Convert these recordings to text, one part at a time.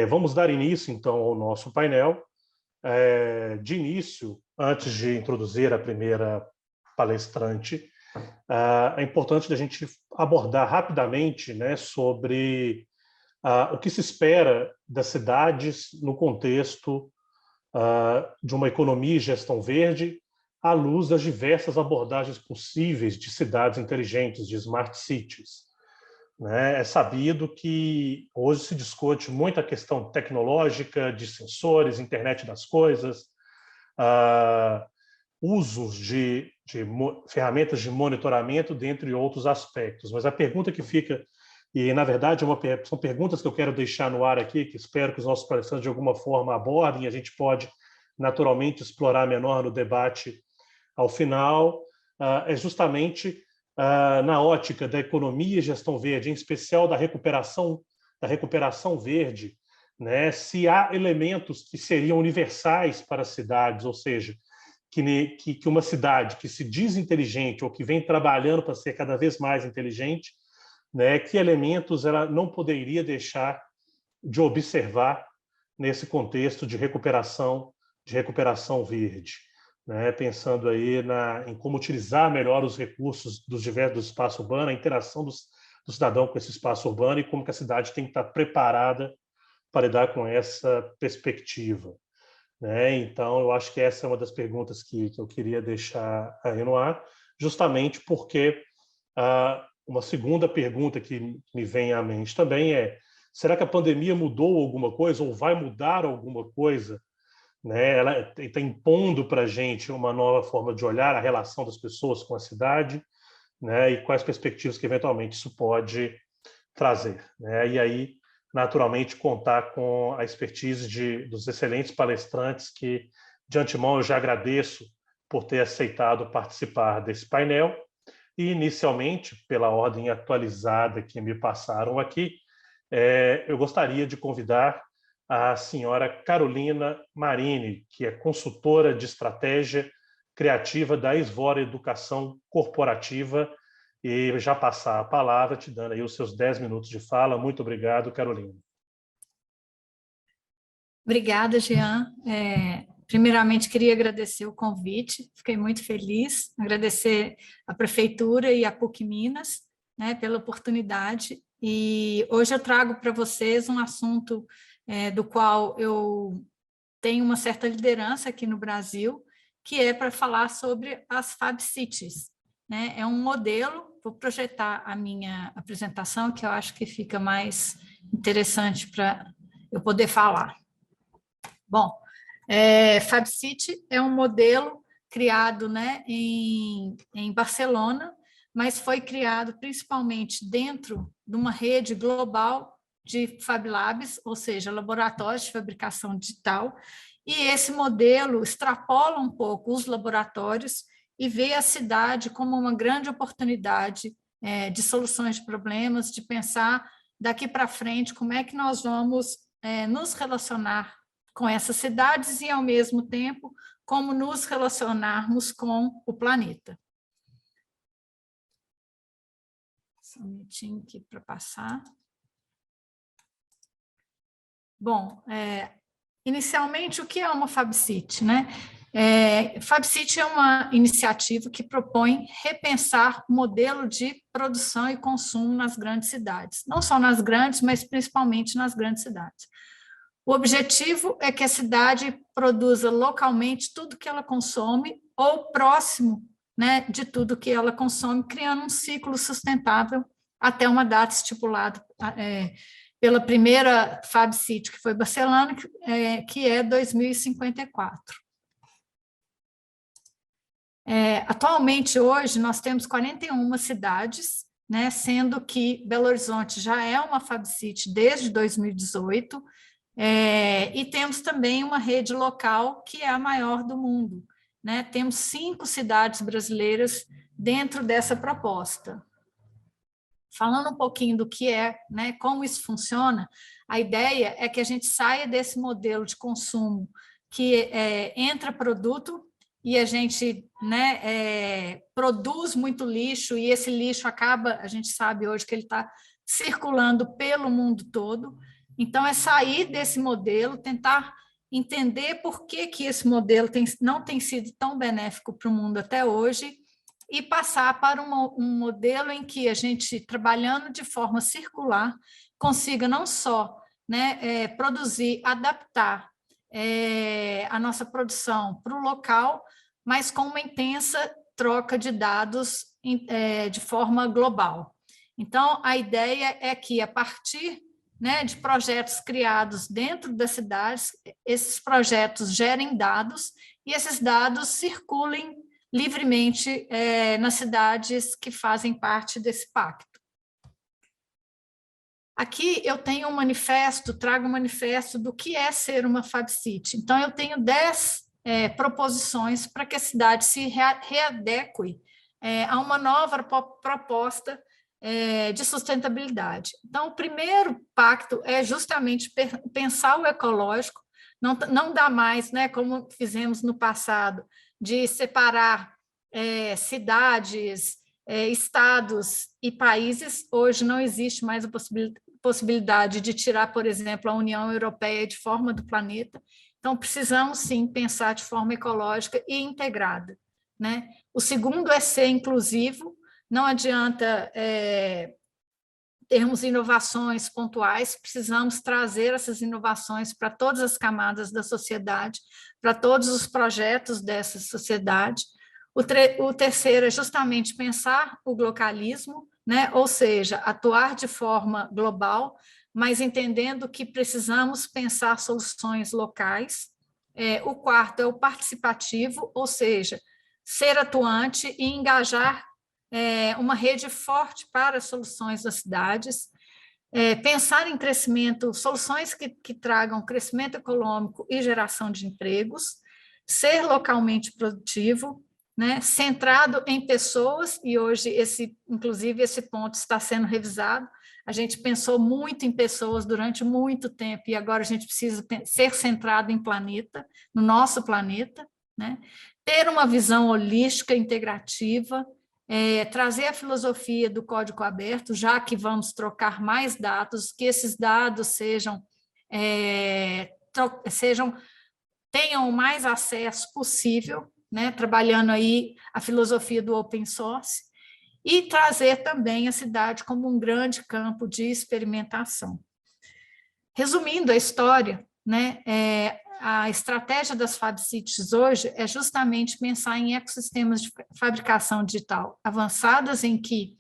Vamos dar início, então, ao nosso painel. De início, antes de introduzir a primeira palestrante, é importante a gente abordar rapidamente, né, sobre o que se espera das cidades no contexto de uma economia e gestão verde, à luz das diversas abordagens possíveis de cidades inteligentes, de smart cities. Né? É sabido que hoje se discute muito a questão tecnológica, de sensores, internet das coisas, usos de ferramentas de monitoramento, dentre outros aspectos. Mas a pergunta que fica, e na verdade são perguntas que eu quero deixar no ar aqui, que espero que os nossos palestrantes de alguma forma abordem, e a gente pode naturalmente explorar menor no debate ao final, é justamente na ótica da economia e gestão verde, em especial da recuperação verde, né? Se há elementos que seriam universais para as cidades, ou seja, que uma cidade que se diz inteligente ou que vem trabalhando para ser cada vez mais inteligente, né, que elementos ela não poderia deixar de observar nesse contexto de recuperação verde, né, pensando aí em como utilizar melhor os recursos do espaço urbano, a interação do cidadão com esse espaço urbano e como que a cidade tem que estar preparada para lidar com essa perspectiva. Né? Então, eu acho que essa é uma das perguntas que eu queria deixar aí no ar, justamente porque uma segunda pergunta que me vem à mente também é: será que a pandemia mudou alguma coisa ou vai mudar alguma coisa? Né? Ela está impondo para a gente uma nova forma de olhar a relação das pessoas com a cidade, né? E quais perspectivas que eventualmente isso pode trazer. Né? E aí, naturalmente, contar com a expertise dos excelentes palestrantes que, de antemão, eu já agradeço por ter aceitado participar desse painel. E, inicialmente, pela ordem atualizada que me passaram aqui, eu gostaria de convidar a senhora Carolina Marini, que é consultora de estratégia criativa da Esvora Educação Corporativa, e já passar a palavra, te dando aí os seus 10 minutos de fala. Muito obrigado, Carolina. Obrigada, Jean. Primeiramente, queria agradecer o convite, fiquei muito feliz, agradecer a Prefeitura e a PUC Minas, né, pela oportunidade, e hoje eu trago para vocês um assunto do qual eu tenho uma certa liderança aqui no Brasil, que é para falar sobre as Fab Cities. Né? É um modelo, vou projetar a minha apresentação, que eu acho que fica mais interessante para eu poder falar. Bom, Fab City é um modelo criado, né, em Barcelona, mas foi criado principalmente dentro de uma rede global de Fab Labs, ou seja, laboratórios de fabricação digital, e esse modelo extrapola um pouco os laboratórios e vê a cidade como uma grande oportunidade de soluções de problemas, de pensar daqui para frente como é que nós vamos nos relacionar com essas cidades e, ao mesmo tempo, como nos relacionarmos com o planeta. Só um minutinho aqui para passar. Bom, inicialmente, o que é uma FabCity, né? FabCity é uma iniciativa que propõe repensar o modelo de produção e consumo nas grandes cidades, não só nas grandes, mas principalmente nas grandes cidades. O objetivo é que a cidade produza localmente tudo que ela consome ou próximo, né, de tudo que ela consome, criando um ciclo sustentável até uma data estipulada pela primeira Fab City, que foi Barcelona, que é 2054. Atualmente, hoje, nós temos 41 cidades, né, sendo que Belo Horizonte já é uma Fab City desde 2018, e temos também uma rede local que é a maior do mundo. Né? Temos 5 cidades brasileiras dentro dessa proposta. Falando um pouquinho do que é, né, como isso funciona, a ideia é que a gente saia desse modelo de consumo que entra produto e a gente, né, produz muito lixo e esse lixo acaba, a gente sabe hoje que ele está circulando pelo mundo todo, Então, é sair desse modelo, tentar entender por que esse modelo não tem sido tão benéfico para o mundo até hoje e passar para um modelo em que a gente, trabalhando de forma circular, consiga não só, né, produzir, adaptar a nossa produção para o local, mas com uma intensa troca de dados de forma global. Então, a ideia é que, a partir, né, de projetos criados dentro das cidades, esses projetos gerem dados e esses dados circulem livremente nas cidades que fazem parte desse pacto. Aqui eu tenho um manifesto, trago um manifesto do que é ser uma FabCity. Então, eu tenho 10 proposições para que a cidade se readeque a uma nova proposta de sustentabilidade. Então, o primeiro pacto é justamente pensar o ecológico, não dá mais, né, como fizemos no passado, de separar cidades, estados e países. Hoje não existe mais a possibilidade de tirar, por exemplo, a União Europeia de forma do planeta. Então, precisamos, sim, pensar de forma ecológica e integrada, né? O segundo é ser inclusivo. Não adianta termos inovações pontuais, precisamos trazer essas inovações para todas as camadas da sociedade, para todos os projetos dessa sociedade. O terceiro é justamente pensar o globalismo, né? Ou seja, atuar de forma global, mas entendendo que precisamos pensar soluções locais. O quarto é o participativo, ou seja, ser atuante e engajar uma rede forte para soluções das cidades, pensar em crescimento, soluções que tragam crescimento econômico e geração de empregos, ser localmente produtivo, né, centrado em pessoas, e hoje, inclusive, esse ponto está sendo revisado. A gente pensou muito em pessoas durante muito tempo, e agora a gente precisa ser centrado em planeta, no nosso planeta, né? Ter uma visão holística, integrativa, trazer a filosofia do código aberto, já que vamos trocar mais dados, que esses dados tenham o mais acesso possível, né, trabalhando aí a filosofia do open source, e trazer também a cidade como um grande campo de experimentação. Resumindo a história, né, a estratégia das FabCities hoje é justamente pensar em ecossistemas de fabricação digital avançadas, em que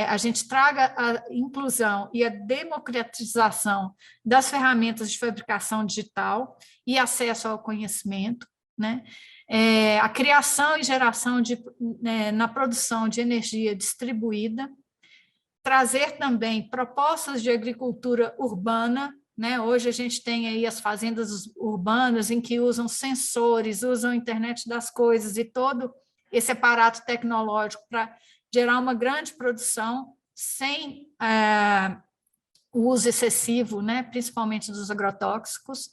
a gente traga a inclusão e a democratização das ferramentas de fabricação digital e acesso ao conhecimento, né? A criação e geração na produção de energia distribuída, trazer também propostas de agricultura urbana, né? Hoje a gente tem aí as fazendas urbanas em que usam sensores, usam a internet das coisas e todo esse aparato tecnológico para gerar uma grande produção sem o uso excessivo, né? Principalmente dos agrotóxicos.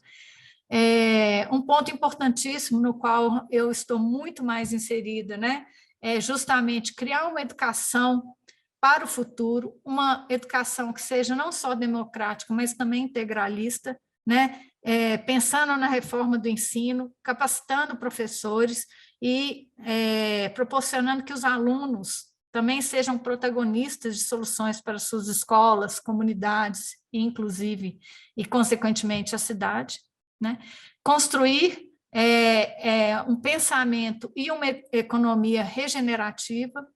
Um ponto importantíssimo no qual eu estou muito mais inserida, né? É justamente criar uma educação para o futuro, uma educação que seja não só democrática, mas também integralista, né? Pensando na reforma do ensino, capacitando professores e proporcionando que os alunos também sejam protagonistas de soluções para suas escolas, comunidades, inclusive, e, consequentemente, a cidade, né? Construir um pensamento e uma economia regenerativa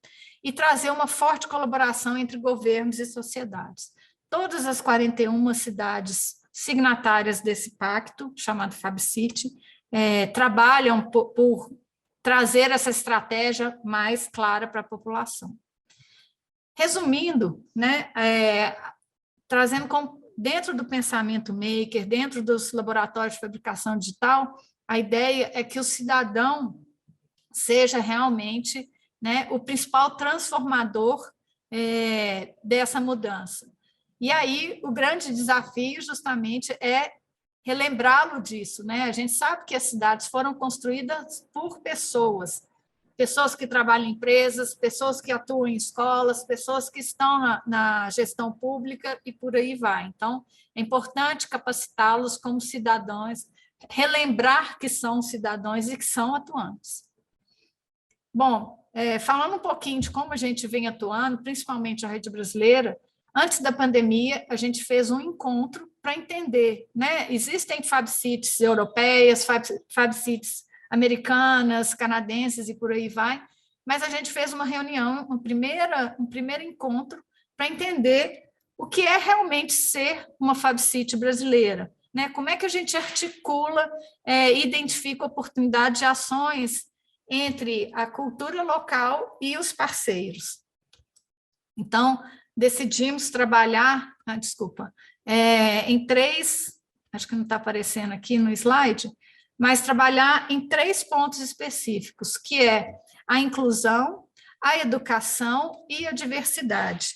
e trazer uma forte colaboração entre governos e sociedades. Todas as 41 cidades signatárias desse pacto, chamado FabCity, trabalham por trazer essa estratégia mais clara para a população. Resumindo, né, trazendo dentro do pensamento maker, dentro dos laboratórios de fabricação digital, a ideia é que o cidadão seja realmente, né, o principal transformador dessa mudança. E aí o grande desafio justamente é relembrá-lo disso, né? A gente sabe que as cidades foram construídas por pessoas, pessoas que trabalham em empresas, pessoas que atuam em escolas, pessoas que estão na gestão pública e por aí vai. Então, é importante capacitá-los como cidadãos, relembrar que são cidadãos e que são atuantes. Bom, falando um pouquinho de como a gente vem atuando, principalmente a Rede Brasileira, antes da pandemia, a gente fez um encontro para entender, né? Existem FabCities europeias, FabCities americanas, canadenses e por aí vai, mas a gente fez uma reunião, um primeiro encontro para entender o que é realmente ser uma FabCity brasileira, né? Como é que a gente articula, identifica oportunidades de ações entre a cultura local e os parceiros. Então, decidimos trabalhar, em três, acho que não está aparecendo aqui no slide, mas trabalhar em 3 pontos específicos, que é a inclusão, a educação e a diversidade.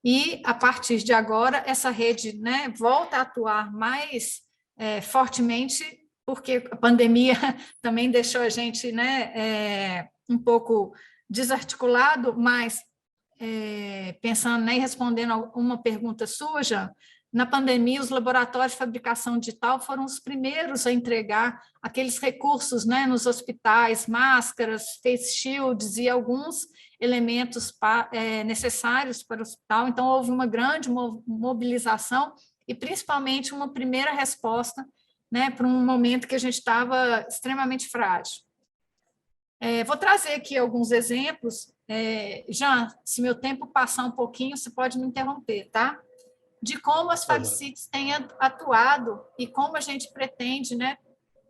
E, a partir de agora, essa rede, né, volta a atuar mais fortemente, porque a pandemia também deixou a gente, né, um pouco desarticulado, mas pensando, né, respondendo a uma pergunta sua, Jean, na pandemia, os laboratórios de fabricação digital foram os primeiros a entregar aqueles recursos, né, nos hospitais, máscaras, face shields e alguns elementos necessários para o hospital. Então, houve uma grande mobilização e, principalmente, uma primeira resposta, né, para um momento que a gente estava extremamente frágil. Vou trazer aqui alguns exemplos. Jean, se meu tempo passar um pouquinho, você pode me interromper, tá? De como as FabCities têm atuado e como a gente pretende, né,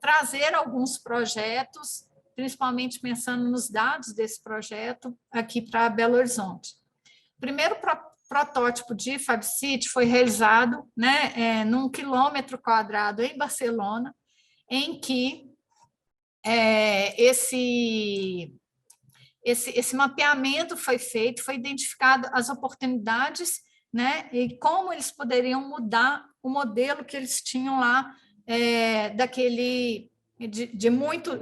trazer alguns projetos, principalmente pensando nos dados desse projeto, aqui para Belo Horizonte. O primeiro protótipo de FabCity foi realizado, né, num quilômetro quadrado em Barcelona, em que esse mapeamento foi feito, foi identificado as oportunidades, né, e como eles poderiam mudar o modelo que eles tinham lá,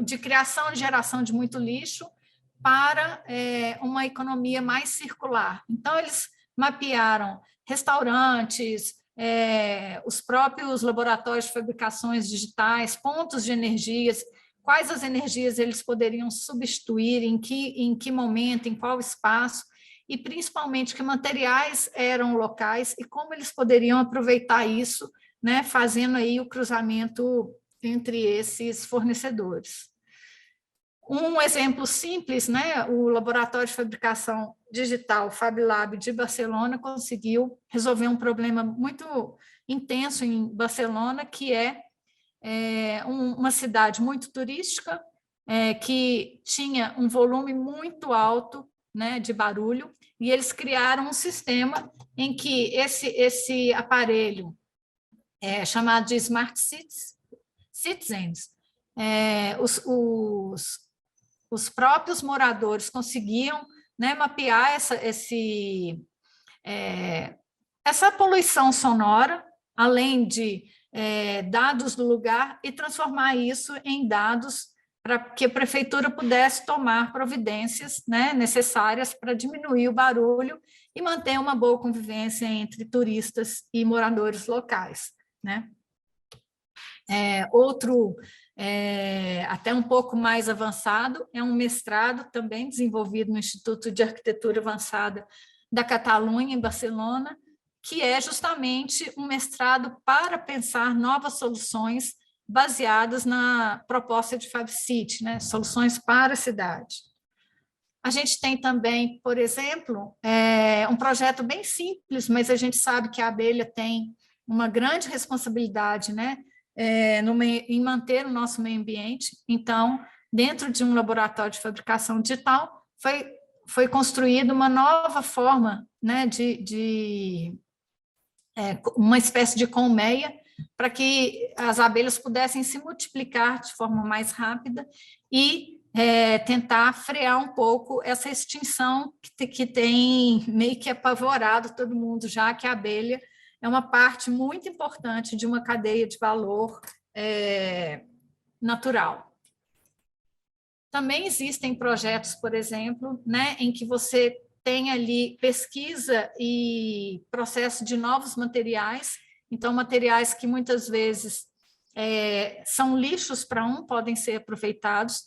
de criação e geração de muito lixo para uma economia mais circular. Então, eles mapearam restaurantes, os próprios laboratórios de fabricações digitais, pontos de energias, quais as energias eles poderiam substituir, em que momento, em qual espaço, e principalmente que materiais eram locais e como eles poderiam aproveitar isso, né, fazendo aí o cruzamento entre esses fornecedores. Um exemplo simples, né, o Laboratório de Fabricação Digital FabLab de Barcelona conseguiu resolver um problema muito intenso em Barcelona, que é uma cidade muito turística, que tinha um volume muito alto, né, de barulho, e eles criaram um sistema em que esse aparelho, chamado de Smart Citizens, os próprios moradores conseguiam, né, mapear essa poluição sonora, além de dados do lugar, e transformar isso em dados para que a prefeitura pudesse tomar providências, né, necessárias para diminuir o barulho e manter uma boa convivência entre turistas e moradores locais, né? Outro, até um pouco mais avançado, é um mestrado também desenvolvido no Instituto de Arquitetura Avançada da Catalunha, em Barcelona, que é justamente um mestrado para pensar novas soluções baseadas na proposta de FabCity, né? Soluções para a cidade. A gente tem também, por exemplo, um projeto bem simples, mas a gente sabe que a abelha tem uma grande responsabilidade, né, em manter o nosso meio ambiente. Então, dentro de um laboratório de fabricação digital, foi construída uma nova forma, né, uma espécie de colmeia, para que as abelhas pudessem se multiplicar de forma mais rápida e tentar frear um pouco essa extinção que tem meio que apavorado todo mundo, já que a abelha é uma parte muito importante de uma cadeia de valor natural. Também existem projetos, por exemplo, né, em que você tem ali pesquisa e processo de novos materiais, então materiais que muitas vezes são lixos para podem ser aproveitados.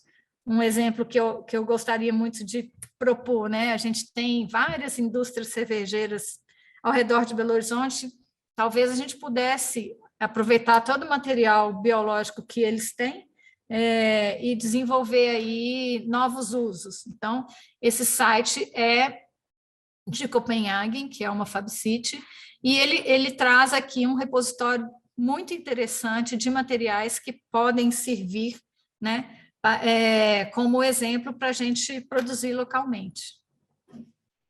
Um exemplo que eu gostaria muito de propor, né? A gente tem várias indústrias cervejeiras ao redor de Belo Horizonte, talvez a gente pudesse aproveitar todo o material biológico que eles têm e desenvolver aí novos usos. Então, esse site é de Copenhagen, que é uma FabCity, e ele traz aqui um repositório muito interessante de materiais que podem servir, né, como exemplo para a gente produzir localmente.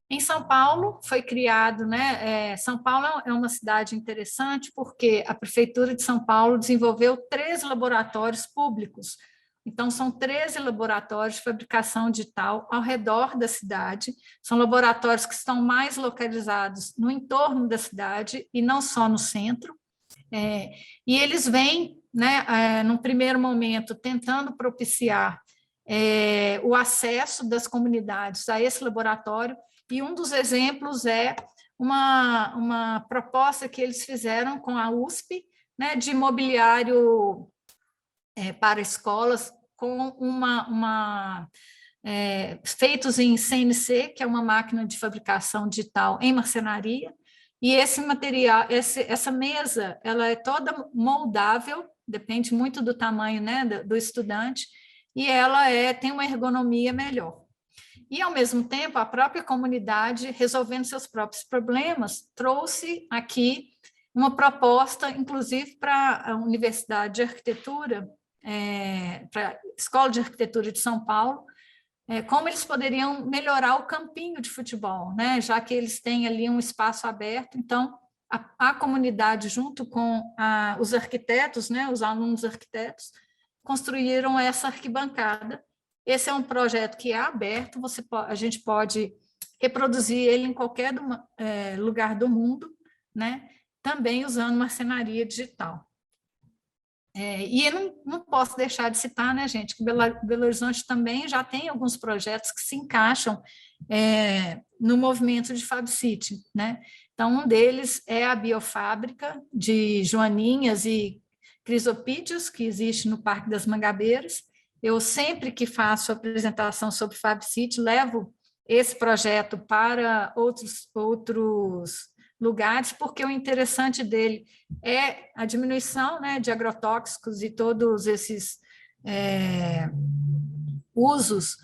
Em São Paulo foi criado, né? São Paulo é uma cidade interessante porque a Prefeitura de São Paulo desenvolveu 3 laboratórios públicos. Então, são 13 laboratórios de fabricação digital ao redor da cidade. São laboratórios que estão mais localizados no entorno da cidade e não só no centro. E eles vêm, né, num primeiro momento, tentando propiciar o acesso das comunidades a esse laboratório, e um dos exemplos é uma proposta que eles fizeram com a USP, né, de mobiliário para escolas, com feitos em CNC, que é uma máquina de fabricação digital em marcenaria, e esse material, essa mesa, ela é toda moldável, depende muito do tamanho, né, do estudante, e ela tem uma ergonomia melhor. E, ao mesmo tempo, a própria comunidade, resolvendo seus próprios problemas, trouxe aqui uma proposta, inclusive, para a Universidade de Arquitetura, para a Escola de Arquitetura de São Paulo, como eles poderiam melhorar o campinho de futebol, né? Já que eles têm ali um espaço aberto. Então, a comunidade, junto com os arquitetos, né, os alunos arquitetos, construíram essa arquibancada. Esse é um projeto que é aberto, a gente pode reproduzir ele em qualquer lugar do mundo, né? Também usando marcenaria digital. E eu não posso deixar de citar, né, gente, que Belo Horizonte também já tem alguns projetos que se encaixam no movimento de FabCity, né? Então, um deles é a biofábrica de joaninhas e crisopídeos, que existe no Parque das Mangabeiras. Eu sempre que faço apresentação sobre FabCity, levo esse projeto para outros lugares, porque o interessante dele é a diminuição, né, de agrotóxicos e todos esses usos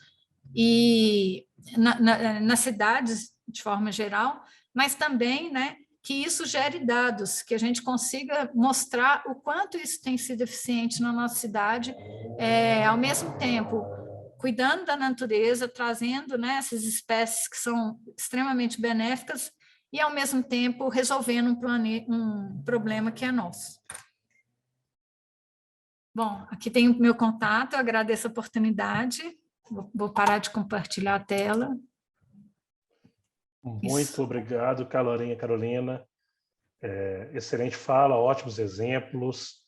e nas cidades de forma geral, mas também, né, que isso gere dados, que a gente consiga mostrar o quanto isso tem sido eficiente na nossa cidade, ao mesmo tempo cuidando da natureza, trazendo, né, essas espécies que são extremamente benéficas e, ao mesmo tempo, resolvendo um problema que é nosso. Bom, aqui tem o meu contato, eu agradeço a oportunidade, vou parar de compartilhar a tela. Muito obrigado, Carolina. Excelente fala, ótimos exemplos.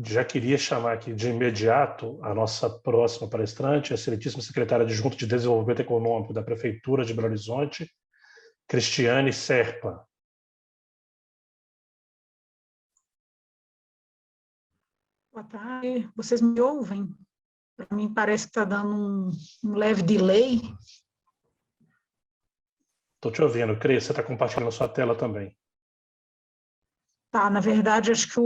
Já queria chamar aqui de imediato a nossa próxima palestrante, a excelentíssima secretária adjunta de Desenvolvimento Econômico da Prefeitura de Belo Horizonte, Cristiane Serpa. Boa tarde, vocês me ouvem? Para mim parece que está dando um leve delay. Estou te ouvindo, Cris, você está compartilhando a sua tela também. Tá, na verdade, acho que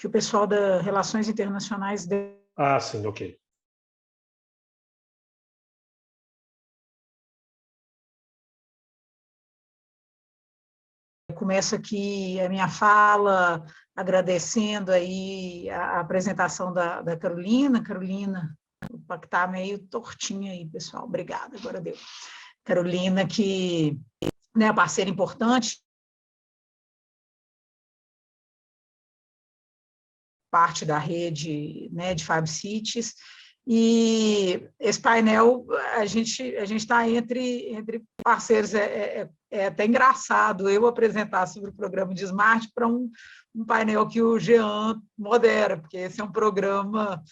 o pessoal da Relações Internacionais... Ah, sim, ok. Começo aqui a minha fala agradecendo aí a apresentação da Carolina. Carolina, o que está meio tortinha aí, pessoal. Obrigada, agora deu. Carolina, que é uma parceira importante, parte da rede, né, de FabCities, e esse painel, a gente está entre parceiros, é até engraçado eu apresentar sobre o programa de Smart para um painel que o Jean modera, porque esse é um programa,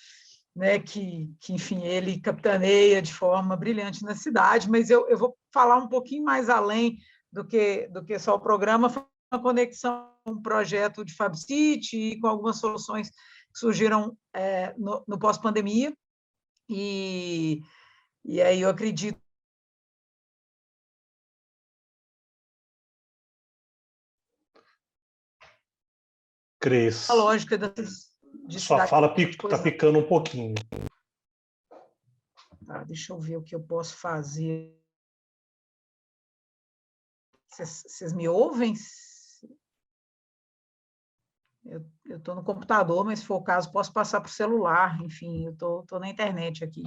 né, que enfim, ele capitaneia de forma brilhante na cidade, mas eu vou falar um pouquinho mais além do que só o programa, foi uma conexão com um projeto de FabCity e com algumas soluções que surgiram no pós-pandemia, e aí eu acredito Cris, a lógica de sua cidade. fala está picando um pouquinho. Tá, deixa eu ver o que eu posso fazer. Vocês me ouvem? Eu estou no computador, mas se for o caso, posso passar para o celular. Enfim, eu estou na internet aqui.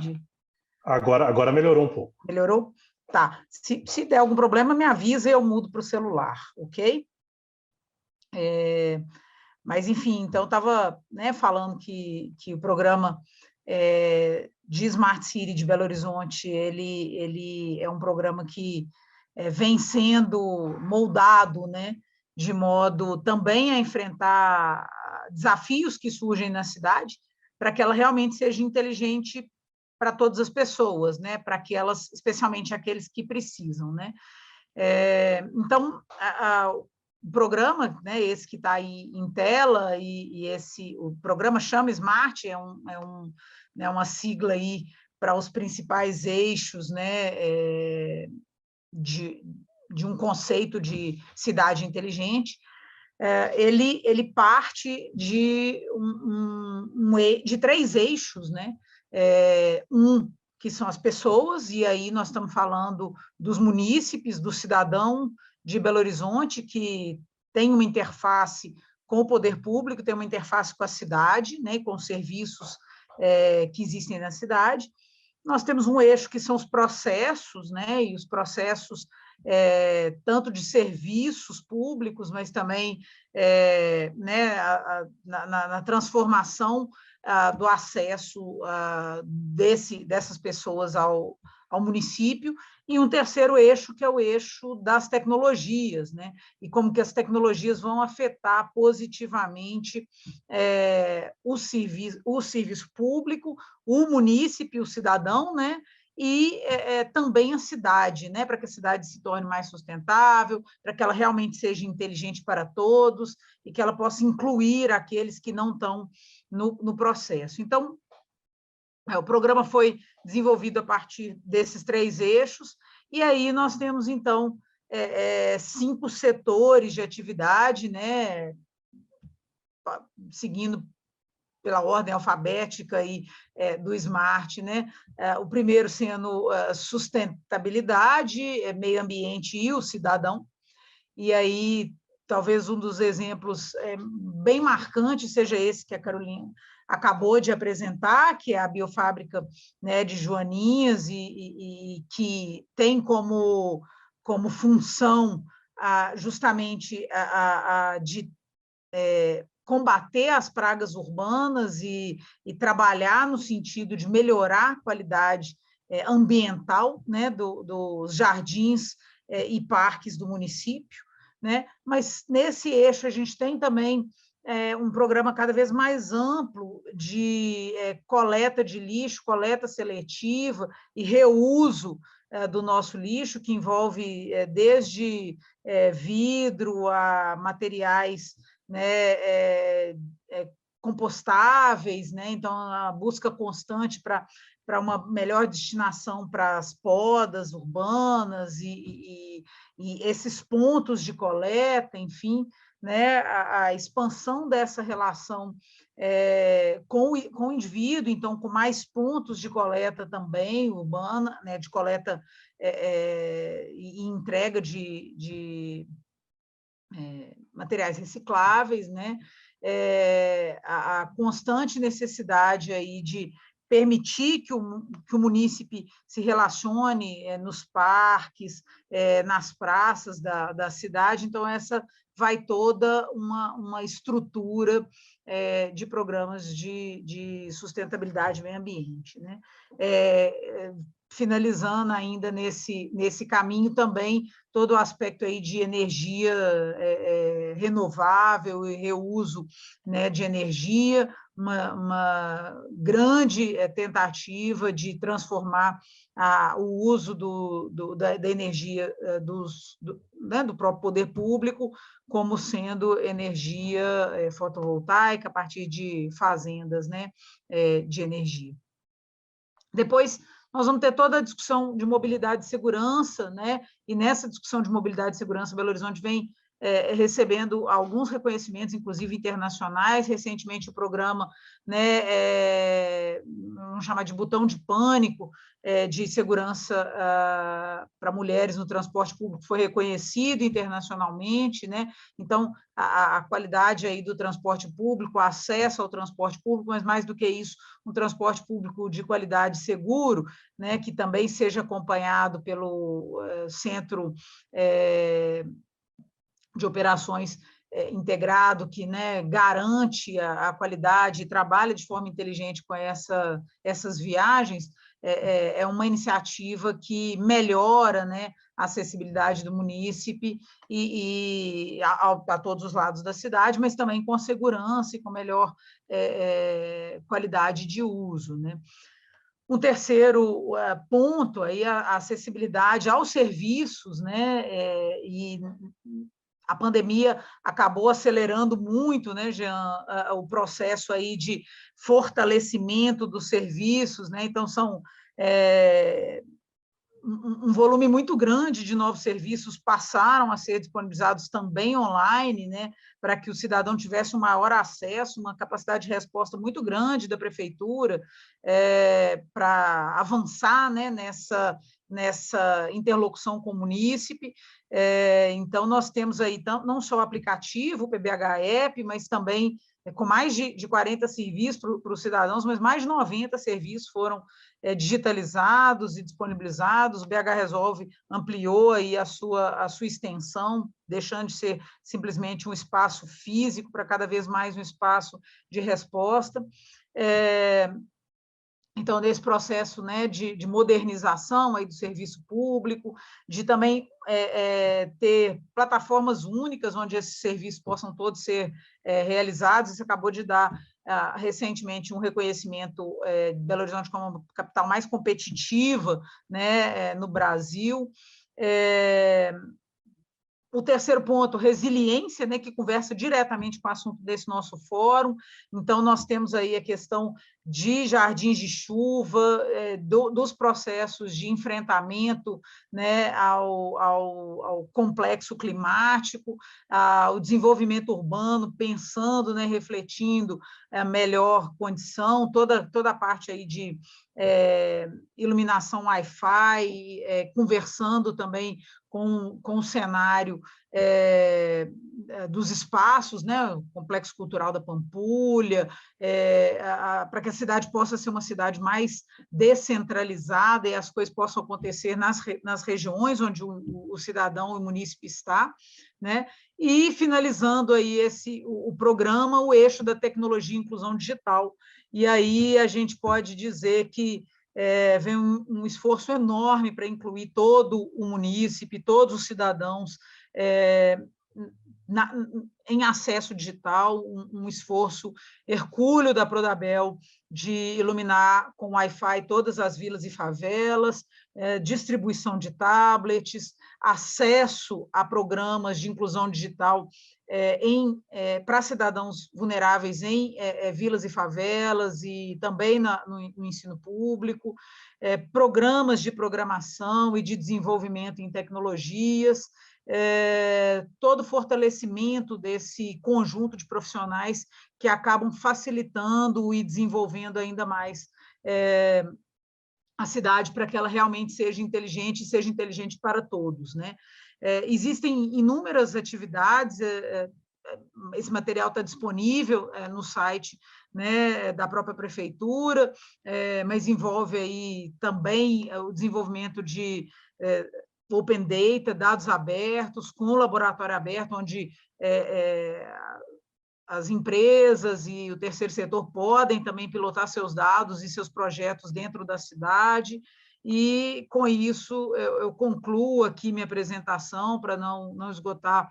Agora melhorou um pouco. Melhorou? Tá. Se der algum problema, me avisa e eu mudo para o celular, ok? Mas, enfim, então, estava, né, falando que o programa de Smart City de Belo Horizonte, ele é um programa que vem sendo moldado, né, de modo também a enfrentar desafios que surgem na cidade, para que ela realmente seja inteligente para todas as pessoas, né, para que elas, especialmente aqueles que precisam, né. Então, o programa, né, esse que está aí em tela, o programa chama Smart, né, uma sigla aí para os principais eixos, né, de um conceito de cidade inteligente. Ele parte de 3 eixos, né? Que são as pessoas, e aí nós estamos falando dos munícipes, do cidadão de Belo Horizonte, que tem uma interface com o poder público, tem uma interface com a cidade, né, com os serviços que existem na cidade. Nós temos um eixo que são os processos, né, e os processos tanto de serviços públicos, mas também né, na transformação do acesso dessas pessoas ao município, e um terceiro eixo, que é o eixo das tecnologias, né? E como que as tecnologias vão afetar positivamente o serviço público, o munícipe, o cidadão, né? E também a cidade, né? Para que a cidade se torne mais sustentável, para que ela realmente seja inteligente para todos e que ela possa incluir aqueles que não estão no processo. Então, o programa foi desenvolvido a partir desses 3 eixos, e aí nós temos, então, 5 setores de atividade, né, seguindo pela ordem alfabética aí, do Smart, né? O primeiro sendo sustentabilidade, meio ambiente e o cidadão, e aí talvez um dos exemplos bem marcantes seja esse que a Carolina acabou de apresentar, que é a biofábrica, né, de Joaninhas, e que tem como função justamente de combater as pragas urbanas e trabalhar no sentido de melhorar a qualidade ambiental, né, dos jardins e parques do município, né? Mas nesse eixo a gente tem também um programa cada vez mais amplo de coleta de lixo, coleta seletiva e reuso do nosso lixo, que envolve desde vidro a materiais, né, compostáveis, né? Então, a busca constante para uma melhor destinação para as podas urbanas e esses pontos de coleta, enfim, né? A expansão dessa relação com o indivíduo, então, com mais pontos de coleta também urbana, né? De coleta e entrega de materiais recicláveis, né? A constante necessidade aí de permitir que o munícipe se relacione nos parques, nas praças da cidade. Então, essa vai toda uma estrutura de programas de sustentabilidade e meio ambiente, né? finalizando ainda nesse caminho também todo o aspecto aí de energia renovável e reuso, né, de energia, uma grande tentativa de transformar o uso da energia do próprio poder público como sendo energia fotovoltaica a partir de fazendas, né, de energia. Depois, nós vamos ter toda a discussão de mobilidade e segurança, né? E nessa discussão de mobilidade e segurança, Belo Horizonte vem recebendo alguns reconhecimentos, inclusive internacionais. Recentemente, o programa, né, vamos chamar de botão de pânico, de segurança para mulheres no transporte público foi reconhecido internacionalmente, né? Então, a qualidade aí do transporte público, o acesso ao transporte público, mas mais do que isso, um transporte público de qualidade seguro, né, que também seja acompanhado pelo Centro de Operações integrado, que, né, garante a qualidade e trabalha de forma inteligente com essas viagens, é uma iniciativa que melhora, né, a acessibilidade do munícipe a todos os lados da cidade, mas também com segurança e com melhor qualidade de uso, né? Um terceiro ponto aí a acessibilidade aos serviços, né? E a pandemia acabou acelerando muito, né, Jean, o processo aí de fortalecimento dos serviços, né? Então são um volume muito grande de novos serviços passaram a ser disponibilizados também online, né, para que o cidadão tivesse um maior acesso, uma capacidade de resposta muito grande da prefeitura para avançar, né, nessa interlocução com o munícipe. Então, nós temos aí não só o aplicativo, o PBH App, mas também com mais de 40 serviços para os cidadãos, mas mais de 90 serviços foram digitalizados e disponibilizados. O BH Resolve ampliou aí a sua extensão, deixando de ser simplesmente um espaço físico para cada vez mais um espaço de resposta. Então, nesse processo, né, de modernização aí do serviço público, de também ter plataformas únicas onde esses serviços possam todos ser realizados. Isso acabou de dar recentemente um reconhecimento de Belo Horizonte como uma capital mais competitiva, né, no Brasil. O terceiro ponto, resiliência, né, que conversa diretamente com o assunto desse nosso fórum. Então, nós temos aí a questão de jardins de chuva, dos processos de enfrentamento, né, ao complexo climático, ao desenvolvimento urbano, pensando, né, refletindo a melhor condição, toda a parte aí de iluminação Wi-Fi, conversando também com o cenário dos espaços, né, o Complexo Cultural da Pampulha, para que a cidade possa ser uma cidade mais descentralizada e as coisas possam acontecer nas regiões onde o cidadão e o munícipe está, né? E finalizando aí o programa, o eixo da tecnologia e inclusão digital. E aí a gente pode dizer que vem um esforço enorme para incluir todo o munícipe, todos os cidadãos em acesso digital, um esforço hercúleo da Prodabel de iluminar com Wi-Fi todas as vilas e favelas, distribuição de tablets, acesso a programas de inclusão digital para cidadãos vulneráveis em vilas e favelas e também no ensino público, programas de programação e de desenvolvimento em tecnologias, todo o fortalecimento desse conjunto de profissionais que acabam facilitando e desenvolvendo ainda mais a cidade para que ela realmente seja inteligente e seja inteligente para todos, né? Existem inúmeras atividades, esse material está disponível no site, né, da própria prefeitura, mas envolve aí também o desenvolvimento de open data, dados abertos, com o laboratório aberto, onde as empresas e o terceiro setor podem também pilotar seus dados e seus projetos dentro da cidade. E, com isso, eu concluo aqui minha apresentação, para não esgotar,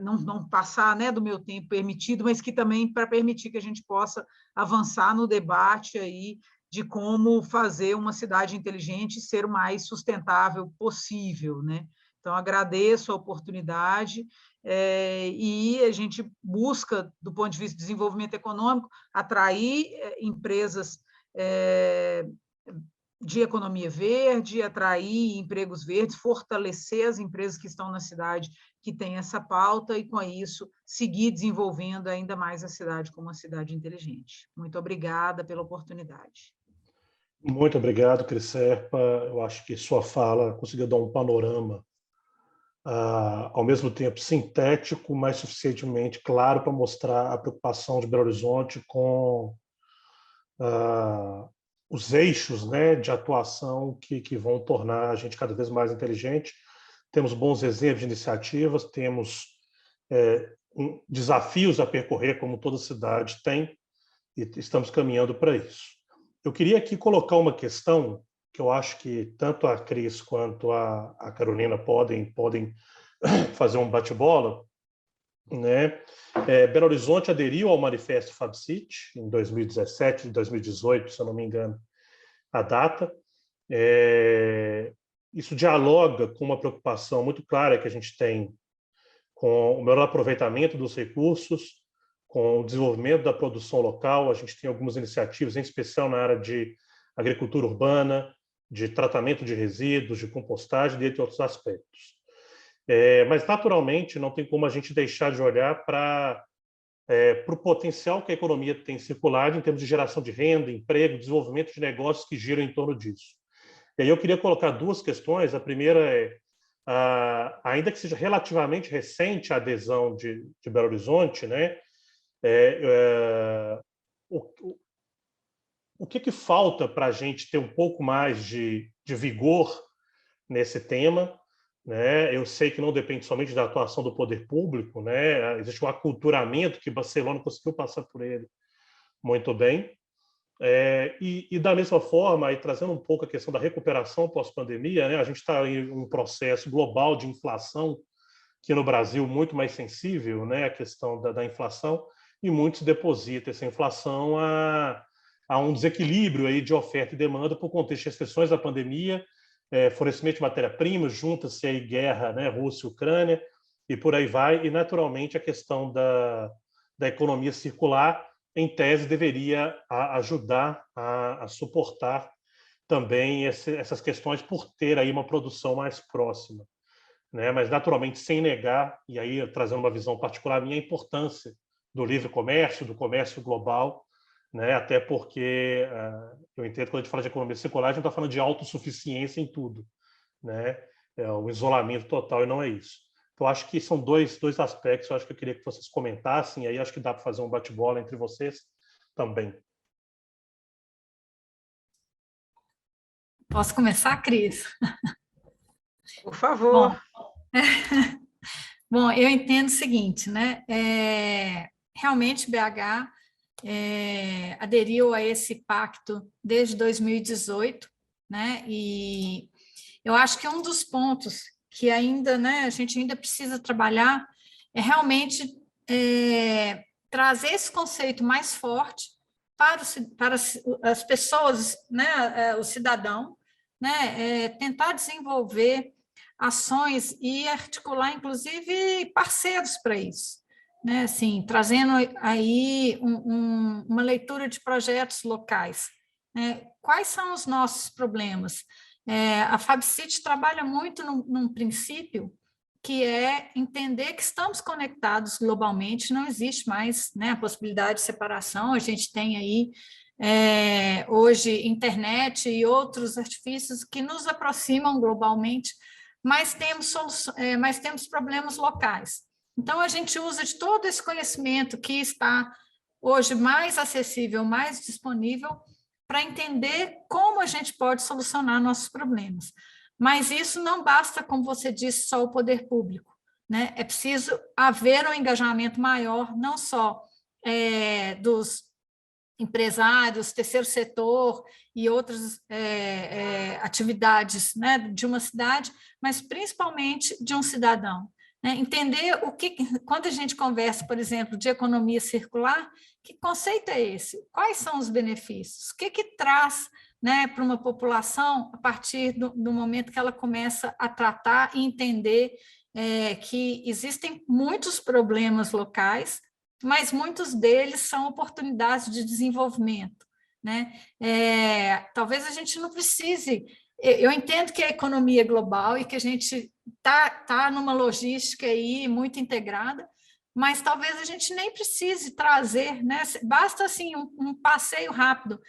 não passar, né, do meu tempo permitido, mas que também para permitir que a gente possa avançar no debate aí de como fazer uma cidade inteligente ser o mais sustentável possível, né? Então, agradeço a oportunidade, e a gente busca, do ponto de vista de desenvolvimento econômico, atrair empresas de economia verde, atrair empregos verdes, fortalecer as empresas que estão na cidade que têm essa pauta e, com isso, seguir desenvolvendo ainda mais a cidade como uma cidade inteligente. Muito obrigada pela oportunidade. Muito obrigado, Cris Serpa. Eu acho que sua fala conseguiu dar um panorama, ao mesmo tempo sintético, mas suficientemente claro para mostrar a preocupação de Belo Horizonte com os eixos, né, de atuação que vão tornar a gente cada vez mais inteligente. Temos bons exemplos de iniciativas, temos desafios a percorrer, como toda cidade tem, e estamos caminhando para isso. Eu queria aqui colocar uma questão que eu acho que tanto a Cris quanto a Carolina podem fazer um bate-bola, né? Belo Horizonte aderiu ao Manifesto FabCity em 2017, 2018, se eu não me engano, a data. Isso dialoga com uma preocupação muito clara que a gente tem com o melhor aproveitamento dos recursos, com o desenvolvimento da produção local. A gente tem algumas iniciativas, em especial na área de agricultura urbana, de tratamento de resíduos, de compostagem, dentre outros aspectos. Mas, naturalmente, não tem como a gente deixar de olhar para o potencial que a economia tem circulado em termos de geração de renda, emprego, desenvolvimento de negócios que giram em torno disso. E aí eu queria colocar duas questões. A primeira ainda que seja relativamente recente a adesão de Belo Horizonte, né, o que falta para a gente ter um pouco mais de vigor nesse tema? Né? Eu sei que não depende somente da atuação do poder público, né? Existe um aculturamento que Barcelona conseguiu passar por ele muito bem. E da mesma forma, aí, trazendo um pouco a questão da recuperação pós-pandemia, né? A gente está em um processo global de inflação, que no Brasil muito mais sensível, né? A questão da inflação, e muitos depositam essa inflação a um desequilíbrio aí de oferta e demanda por contexto de restrições da pandemia, fornecimento de matéria-prima, junta-se aí guerra, né, Rússia e Ucrânia, e por aí vai, e naturalmente a questão da economia circular, em tese, deveria ajudar a suportar também essas questões por ter aí uma produção mais próxima, né? Mas naturalmente sem negar, e aí trazendo uma visão particular minha, a importância do livre comércio, do comércio global, né? Até porque eu entendo que quando a gente fala de economia circular, a gente está falando de autossuficiência em tudo, né? O isolamento total, e não é isso. Então, acho que são dois aspectos, eu acho que eu queria que vocês comentassem, e aí acho que dá para fazer um bate-bola entre vocês também. Posso começar, Cris? Por favor. Bom, eu entendo o seguinte, né? Realmente, BH aderiu a esse pacto desde 2018, né? E eu acho que um dos pontos que ainda, né, a gente ainda precisa trabalhar é realmente trazer esse conceito mais forte para as pessoas, né, o cidadão, né, tentar desenvolver ações e articular, inclusive, parceiros para isso, né, assim, trazendo aí uma leitura de projetos locais, né, quais são os nossos problemas? A FabCity trabalha muito num princípio que é entender que estamos conectados globalmente, não existe mais, né, a possibilidade de separação, a gente tem aí hoje internet e outros artifícios que nos aproximam globalmente, mas temos problemas locais. Então, a gente usa de todo esse conhecimento que está hoje mais acessível, mais disponível, para entender como a gente pode solucionar nossos problemas. Mas isso não basta, como você disse, só o poder público, né? É preciso haver um engajamento maior, não só dos empresários, terceiro setor e outras atividades, né, de uma cidade, mas principalmente de um cidadão. Né? Entender quando a gente conversa, por exemplo, de economia circular, que conceito é esse? Quais são os benefícios? O que traz, né, para uma população a partir do momento que ela começa a tratar e entender que existem muitos problemas locais, mas muitos deles são oportunidades de desenvolvimento. Né? Talvez a gente não precise... Eu entendo que a economia é global e que a gente está numa logística aí muito integrada, mas talvez a gente nem precise trazer, né? Basta assim, um passeio rápido,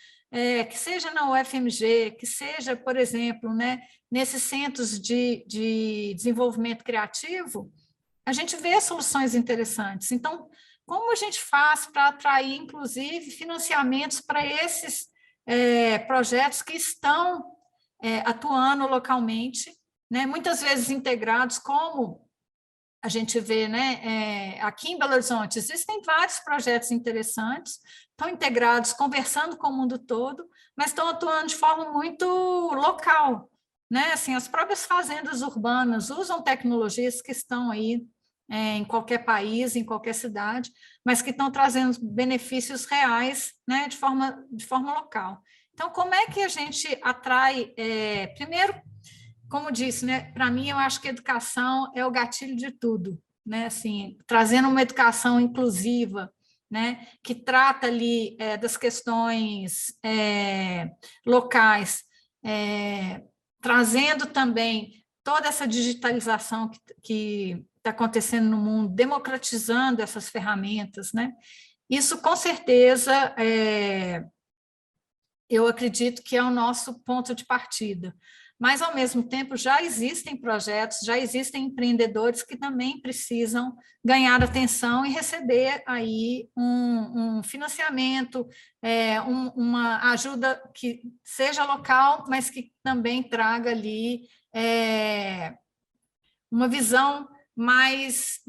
que seja na UFMG, que seja, por exemplo, né, nesses centros de desenvolvimento criativo, a gente vê soluções interessantes. Então, como a gente faz para atrair, inclusive, financiamentos para esses projetos que estão atuando localmente, né, muitas vezes integrados, como a gente vê, né, aqui em Belo Horizonte, existem vários projetos interessantes, estão integrados, conversando com o mundo todo, mas estão atuando de forma muito local. Né? Assim, as próprias fazendas urbanas usam tecnologias que estão aí em qualquer país, em qualquer cidade, mas que estão trazendo benefícios reais, né, de forma local. Então, como é que a gente atrai... primeiro, como disse, né, para mim, eu acho que a educação é o gatilho de tudo. Né? Assim, trazendo uma educação inclusiva, né, que trata ali das questões locais, trazendo também toda essa digitalização que está acontecendo no mundo, democratizando essas ferramentas, né? Isso, com certeza, eu acredito que é o nosso ponto de partida. Mas, ao mesmo tempo, já existem projetos, já existem empreendedores que também precisam ganhar atenção e receber aí um financiamento, uma ajuda que seja local, mas que também traga ali uma visão mais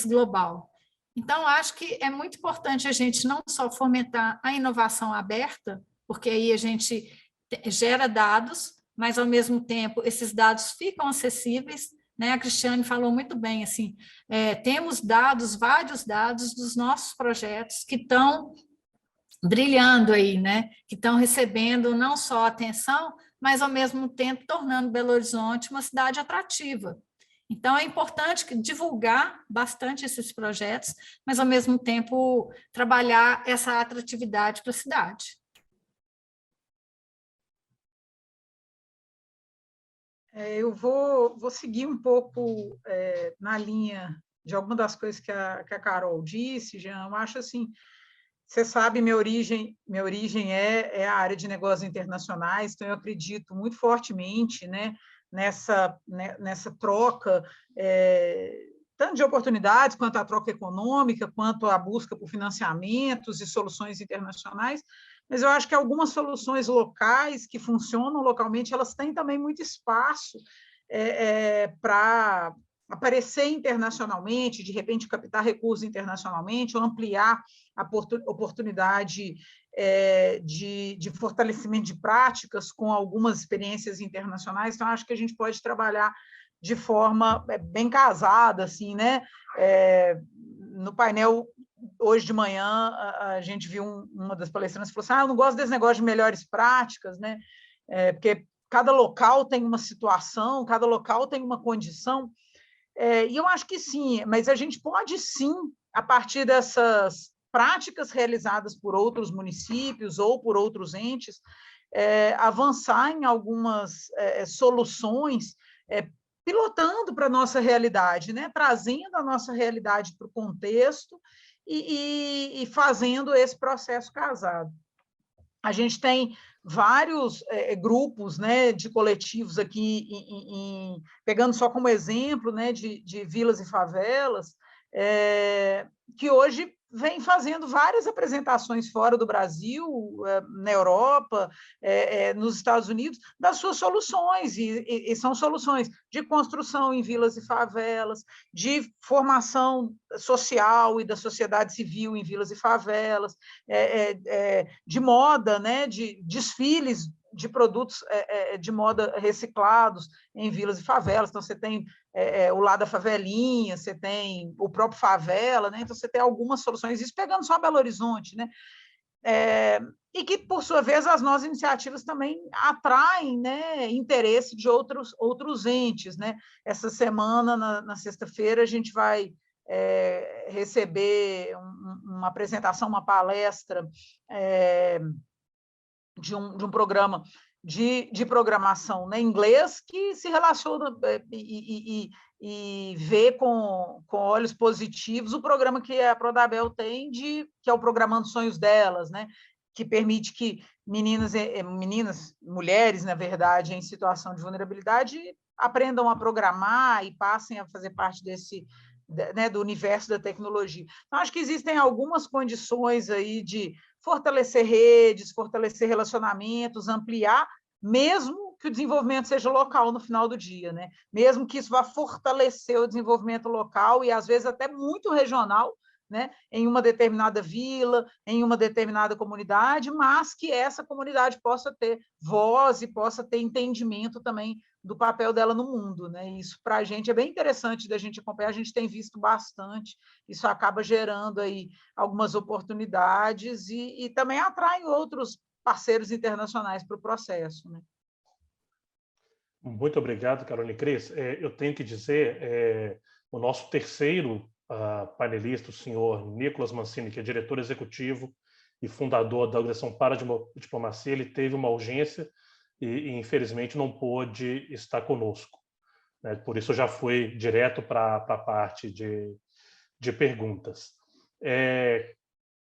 global. Então, acho que é muito importante a gente não só fomentar a inovação aberta, porque aí a gente gera dados, mas, ao mesmo tempo, esses dados ficam acessíveis, né? A Cristiane falou muito bem, assim, temos dados, vários dados dos nossos projetos que estão brilhando aí, né? Que estão recebendo não só atenção, mas, ao mesmo tempo, tornando Belo Horizonte uma cidade atrativa. Então, é importante divulgar bastante esses projetos, mas, ao mesmo tempo, trabalhar essa atratividade para a cidade. Eu vou seguir um pouco na linha de alguma das coisas que a Carol disse, Jean. Eu acho assim, você sabe, minha origem é a área de negócios internacionais, então eu acredito muito fortemente, né, nessa troca, tanto de oportunidades, quanto a troca econômica, quanto a busca por financiamentos e soluções internacionais, mas eu acho que algumas soluções locais que funcionam localmente, elas têm também muito espaço para aparecer internacionalmente, de repente captar recursos internacionalmente, ou ampliar a oportunidade de fortalecimento de práticas com algumas experiências internacionais. Então, acho que a gente pode trabalhar de forma bem casada, assim, né? No painel, hoje de manhã, a gente viu uma das palestrantes que falou assim, eu não gosto desse negócio de melhores práticas, né? Porque cada local tem uma situação, cada local tem uma condição, e eu acho que sim, mas a gente pode sim, a partir dessas práticas realizadas por outros municípios ou por outros entes, avançar em algumas soluções, pilotando para a nossa realidade, né? Trazendo a nossa realidade para o contexto e fazendo esse processo casado. A gente tem vários grupos, né, de coletivos aqui, pegando só como exemplo, né, de vilas e favelas, que hoje vem fazendo várias apresentações fora do Brasil, na Europa, nos Estados Unidos, das suas soluções, e são soluções de construção em vilas e favelas, de formação social e da sociedade civil em vilas e favelas, de moda, né, de desfiles de produtos de moda reciclados em vilas e favelas. Então, você tem o lado da favelinha, você tem o próprio favela, né? Então, você tem algumas soluções, isso pegando só Belo Horizonte, né? E que, por sua vez, as nossas iniciativas também atraem, né, interesse de outros entes, né? Essa semana, na sexta-feira, a gente vai receber uma apresentação, uma palestra de um programa de programação em inglês que se relaciona e vê com olhos positivos o programa que a Prodabel tem, que é o Programando Sonhos Delas, né? Que permite que meninas, mulheres, na verdade, em situação de vulnerabilidade, aprendam a programar e passem a fazer parte do universo da tecnologia. Então, acho que existem algumas condições aí de fortalecer redes, fortalecer relacionamentos, ampliar, mesmo que o desenvolvimento seja local no final do dia, né? Mesmo que isso vá fortalecer o desenvolvimento local e, às vezes, até muito regional, né? Em uma determinada vila, em uma determinada comunidade, mas que essa comunidade possa ter voz e possa ter entendimento também do papel dela no mundo, né? Isso para a gente é bem interessante da gente acompanhar, a gente tem visto bastante, isso acaba gerando aí algumas oportunidades e também atrai outros parceiros internacionais para o processo, né? Muito obrigado, Caroline Cris. Eu tenho que dizer, o nosso terceiro painelista, o senhor Nicolas Mancini, que é diretor executivo e fundador da Organização para a Diplomacia, ele teve uma urgência e infelizmente não pôde estar conosco, né? Por isso eu já fui direto para a parte de perguntas.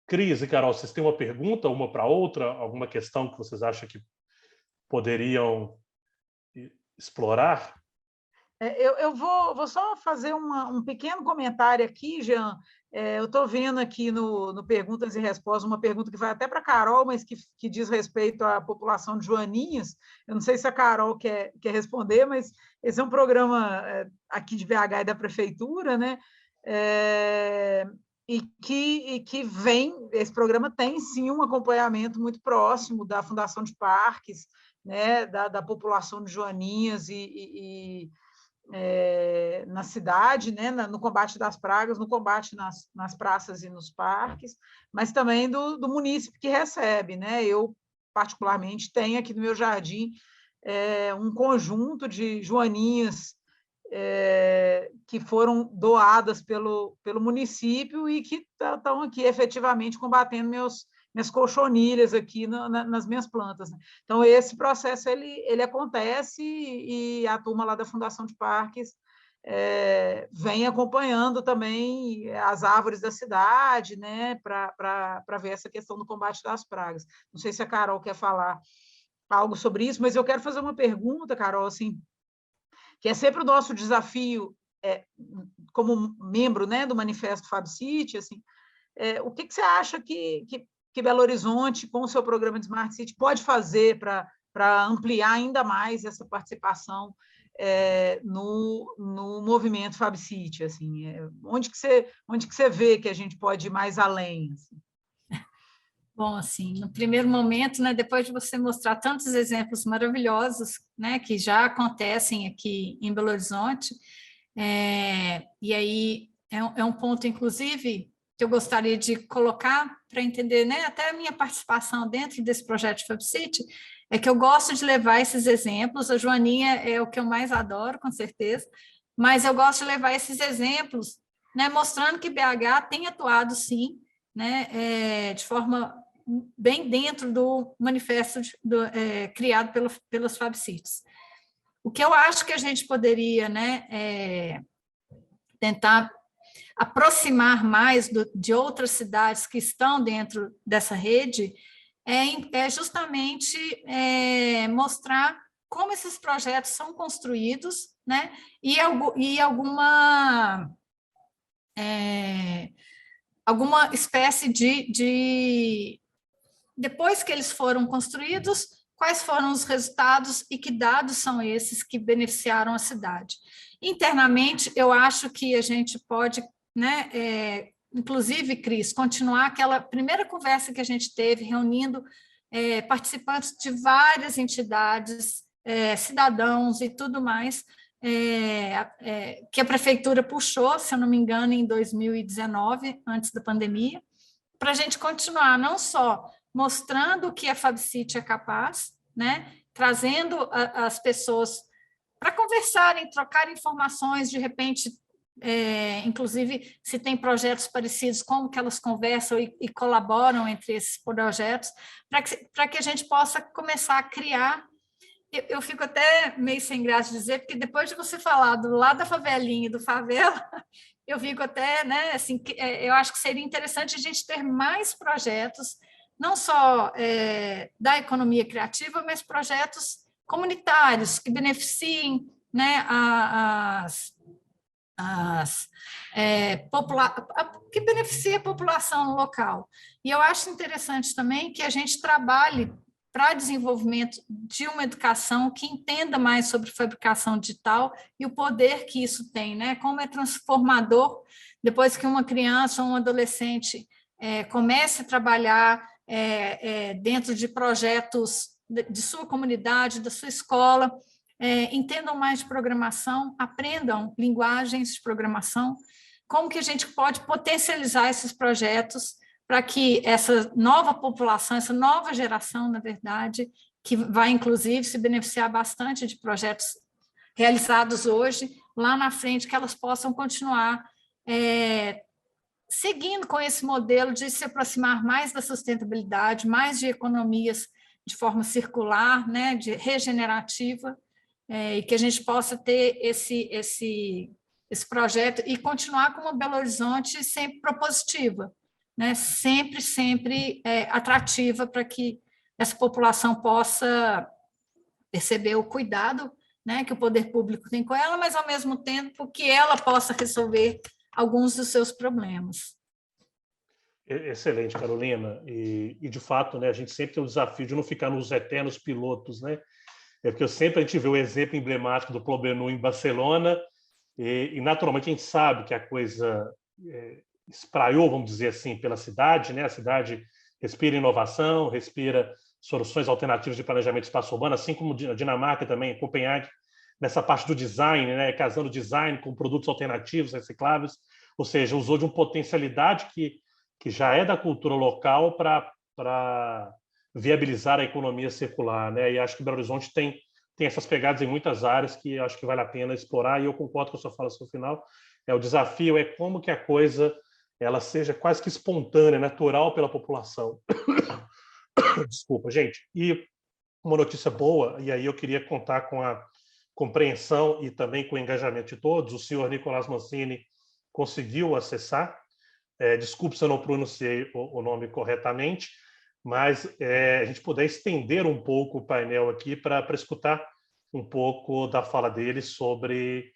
Cris e Carol, vocês têm uma pergunta, uma para outra? Alguma questão que vocês acham que poderiam explorar? Eu vou só fazer um pequeno comentário aqui, Jean. Eu estou vendo aqui no Perguntas e Respostas uma pergunta que vai até para a Carol, mas que diz respeito à população de Joaninhas. Eu não sei se a Carol quer responder, mas esse é um programa aqui de BH e da Prefeitura, né? E que esse programa tem, sim, um acompanhamento muito próximo da Fundação de Parques, né? Da população de Joaninhas na cidade, né, no combate das pragas, no combate nas praças e nos parques, mas também do munícipe que recebe, né? Eu, particularmente, tenho aqui no meu jardim um conjunto de joaninhas que foram doadas pelo município e que estão aqui efetivamente combatendo minhas colchonilhas aqui nas minhas plantas, né? Então, esse processo ele acontece e a turma lá da Fundação de Parques vem acompanhando também as árvores da cidade, né, para ver essa questão do combate das pragas. Não sei se a Carol quer falar algo sobre isso, mas eu quero fazer uma pergunta, Carol, assim, que é sempre o nosso desafio como membro, né, do Manifesto FabCity, assim, o que você acha que Belo Horizonte, com o seu programa de Smart City, pode fazer para ampliar ainda mais essa participação no movimento FabCity? Assim, onde que você vê que a gente pode ir mais além? Assim? Bom, assim, no primeiro momento, né, depois de você mostrar tantos exemplos maravilhosos, né, que já acontecem aqui em Belo Horizonte, e aí é um ponto, inclusive, que eu gostaria de colocar para entender, né, até a minha participação dentro desse projeto de FabCity, é que eu gosto de levar esses exemplos. A Joaninha é o que eu mais adoro, com certeza, mas eu gosto de levar esses exemplos, né, mostrando que BH tem atuado, sim, né, de forma bem dentro do manifesto criado pelos FabCities. O que eu acho que a gente poderia, né, tentar aproximar mais de outras cidades que estão dentro dessa rede é justamente mostrar como esses projetos são construídos, né, e alguma alguma espécie depois que eles foram construídos, quais foram os resultados e que dados são esses que beneficiaram a cidade. Internamente, eu acho que a gente pode, né, inclusive, Cris, continuar aquela primeira conversa que a gente teve, reunindo participantes de várias entidades, cidadãos e tudo mais, que a prefeitura puxou, se eu não me engano, em 2019, antes da pandemia, para a gente continuar não só mostrando o que a FabCity é capaz, né, trazendo as pessoas para conversarem, trocar informações, de repente, inclusive, se tem projetos parecidos, como que elas conversam e colaboram entre esses projetos, para que a gente possa começar a criar. Eu fico até meio sem graça de dizer, porque depois de você falar do lado da favelinha e do favela, eu fico até, né, assim, eu acho que seria interessante a gente ter mais projetos, não só da economia criativa, mas projetos comunitários que beneficiem, né, que beneficie a população local. E eu acho interessante também que a gente trabalhe para desenvolvimento de uma educação que entenda mais sobre fabricação digital e o poder que isso tem, né? Como é transformador depois que uma criança ou um adolescente comece a trabalhar dentro de projetos de sua comunidade, da sua escola, entendam mais de programação, aprendam linguagens de programação, como que a gente pode potencializar esses projetos para que essa nova população, essa nova geração, na verdade, que vai, inclusive, se beneficiar bastante de projetos realizados hoje, lá na frente, que elas possam continuar seguindo com esse modelo de se aproximar mais da sustentabilidade, mais de economias de forma circular, né, de regenerativa, e que a gente possa ter esse projeto e continuar com uma Belo Horizonte sempre propositiva, né? Sempre atrativa para que essa população possa perceber o cuidado, né, que o poder público tem com ela, mas, ao mesmo tempo, que ela possa resolver alguns dos seus problemas. Excelente, Carolina. E de fato, né, a gente sempre tem o desafio de não ficar nos eternos pilotos, né? Porque sempre a gente vê o exemplo emblemático do Club Menu em Barcelona e naturalmente a gente sabe que a coisa espraiou, vamos dizer assim, pela cidade, né? A cidade respira inovação, respira soluções alternativas de planejamento espaço urbano, assim como a Dinamarca também, Copenhague, nessa parte do design, né? Casando design com produtos alternativos, recicláveis, ou seja, usou de uma potencialidade que já é da cultura local para viabilizar a economia circular, né? E acho que Belo Horizonte tem essas pegadas em muitas áreas que acho que vale a pena explorar, e eu concordo com a sua fala no final. O desafio é como que a coisa ela seja quase que espontânea, natural pela população. Desculpa, gente. E uma notícia boa, e aí eu queria contar com a compreensão e também com o engajamento de todos. O senhor Nicolás Mancini conseguiu acessar. Desculpe se eu não pronunciei o nome corretamente, mas a gente puder estender um pouco o painel aqui para escutar um pouco da fala dele sobre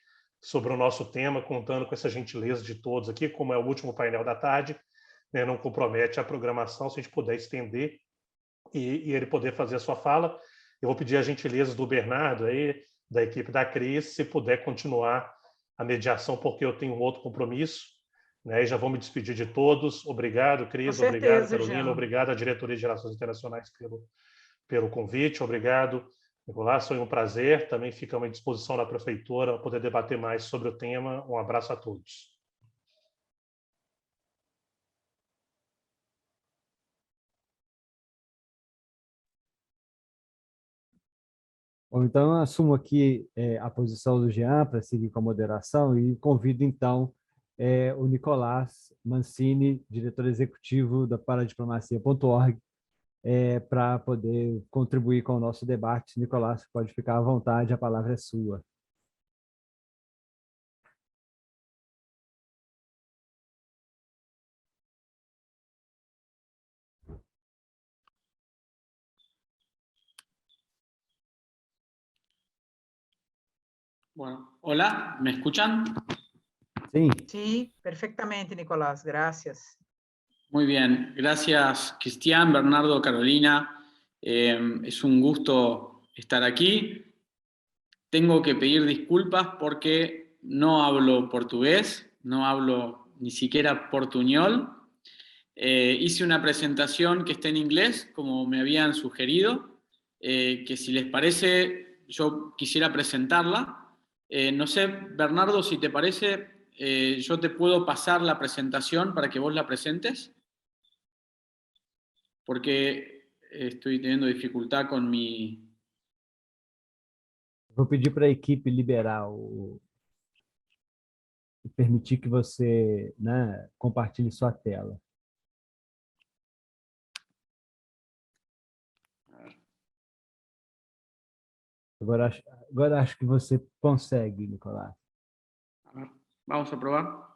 o nosso tema, contando com essa gentileza de todos aqui, como é o último painel da tarde, né, não compromete a programação, se a gente puder estender e ele poder fazer a sua fala. Eu vou pedir a gentileza do Bernardo, aí, da equipe da Cris, se puder continuar a mediação, porque eu tenho um outro compromisso, né, e já vou me despedir de todos. Obrigado, Cris. Obrigado, Carolina. Jean. Obrigado à Diretoria de Relações Internacionais pelo convite. Obrigado, Nicolás. Foi um prazer. Também ficamos à disposição da Prefeitura para poder debater mais sobre o tema. Um abraço a todos. Bom, então, eu assumo aqui a posição do Jean para seguir com a moderação e convido, então, o Nicolás Mancini, diretor executivo da Paradiplomacia.org, para poder contribuir com o nosso debate. Nicolás, pode ficar à vontade, a palavra é sua. Bueno, hola, ¿me escuchan? Sim. Sí, perfectamente, Nicolás, gracias. Muy bien, gracias Cristian, Bernardo, Carolina. Es un gusto estar aquí. Tengo que pedir disculpas porque no hablo portugués, no hablo ni siquiera portuñol. Hice una presentación que está en inglés, como me habían sugerido, que si les parece, yo quisiera presentarla. No sé, Bernardo, si te parece, yo te puedo pasar la presentación para que vos la presentes, porque estoy teniendo dificultad con mi... Vou pedir para a equipe liberar e permitir que você, né, compartilhe sua tela. Agora acho que você consegue, Nicolás. A ver, vamos a probar.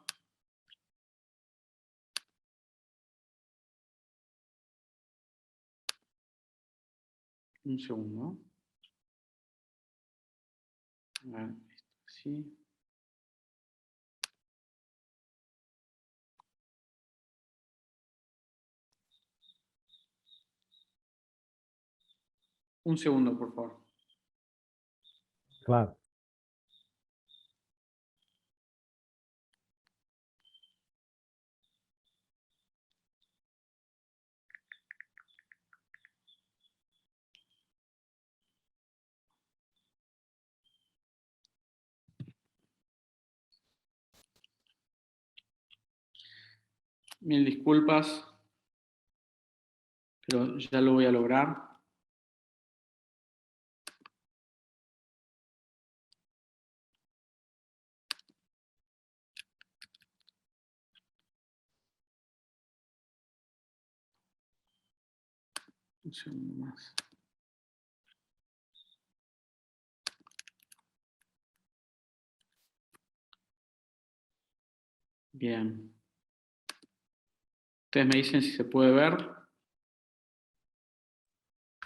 Un segundo. A ver, esto sí. Un segundo, por favor. Claro. Mil disculpas, pero ya lo voy a lograr. Un segundo más. Bien. Ustedes me dicen si se puede ver.